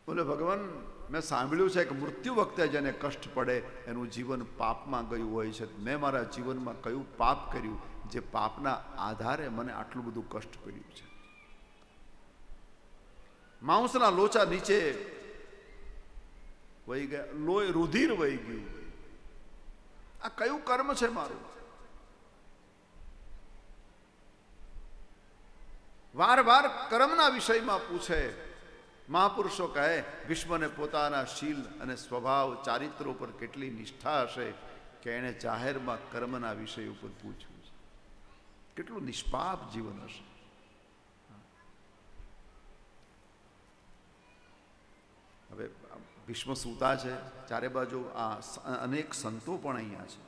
બોલે, ભગવાન મેં સાંભળ્યું છે કે મૃત્યુ વખતે જેને કષ્ટ પડે એનું જીવન પાપમાં ગયું હોય છે. મેં મારા જીવનમાં કયું પાપ કર્યું જે પાપના આધારે મને આટલું બધું કષ્ટ પડ્યું છે? માંસના લોચા નીચે વહી ગયા, લોહી રુધિર વહી ગયું. આ કયું કર્મ છે મારું? વાર વાર કર્મના વિષયમાં પૂછે. મહાપુરુષો કહે ભીષ્મને પોતાના શીલ અને સ્વભાવ ચારિત્રો પર કેટલી નિષ્ઠા હશે કે એણે જાહેરમાં કર્મના વિષય ઉપર પૂછ્યું છે. કેટલું નિષ્પાપ જીવન હશે. હવે ભીષ્મ સૂતા છે, ચારે બાજુ આ અનેક સંતો પણ અહીંયા છે.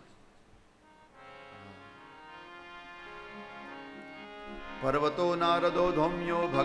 પર્વતો નારદો ધૌમ્યો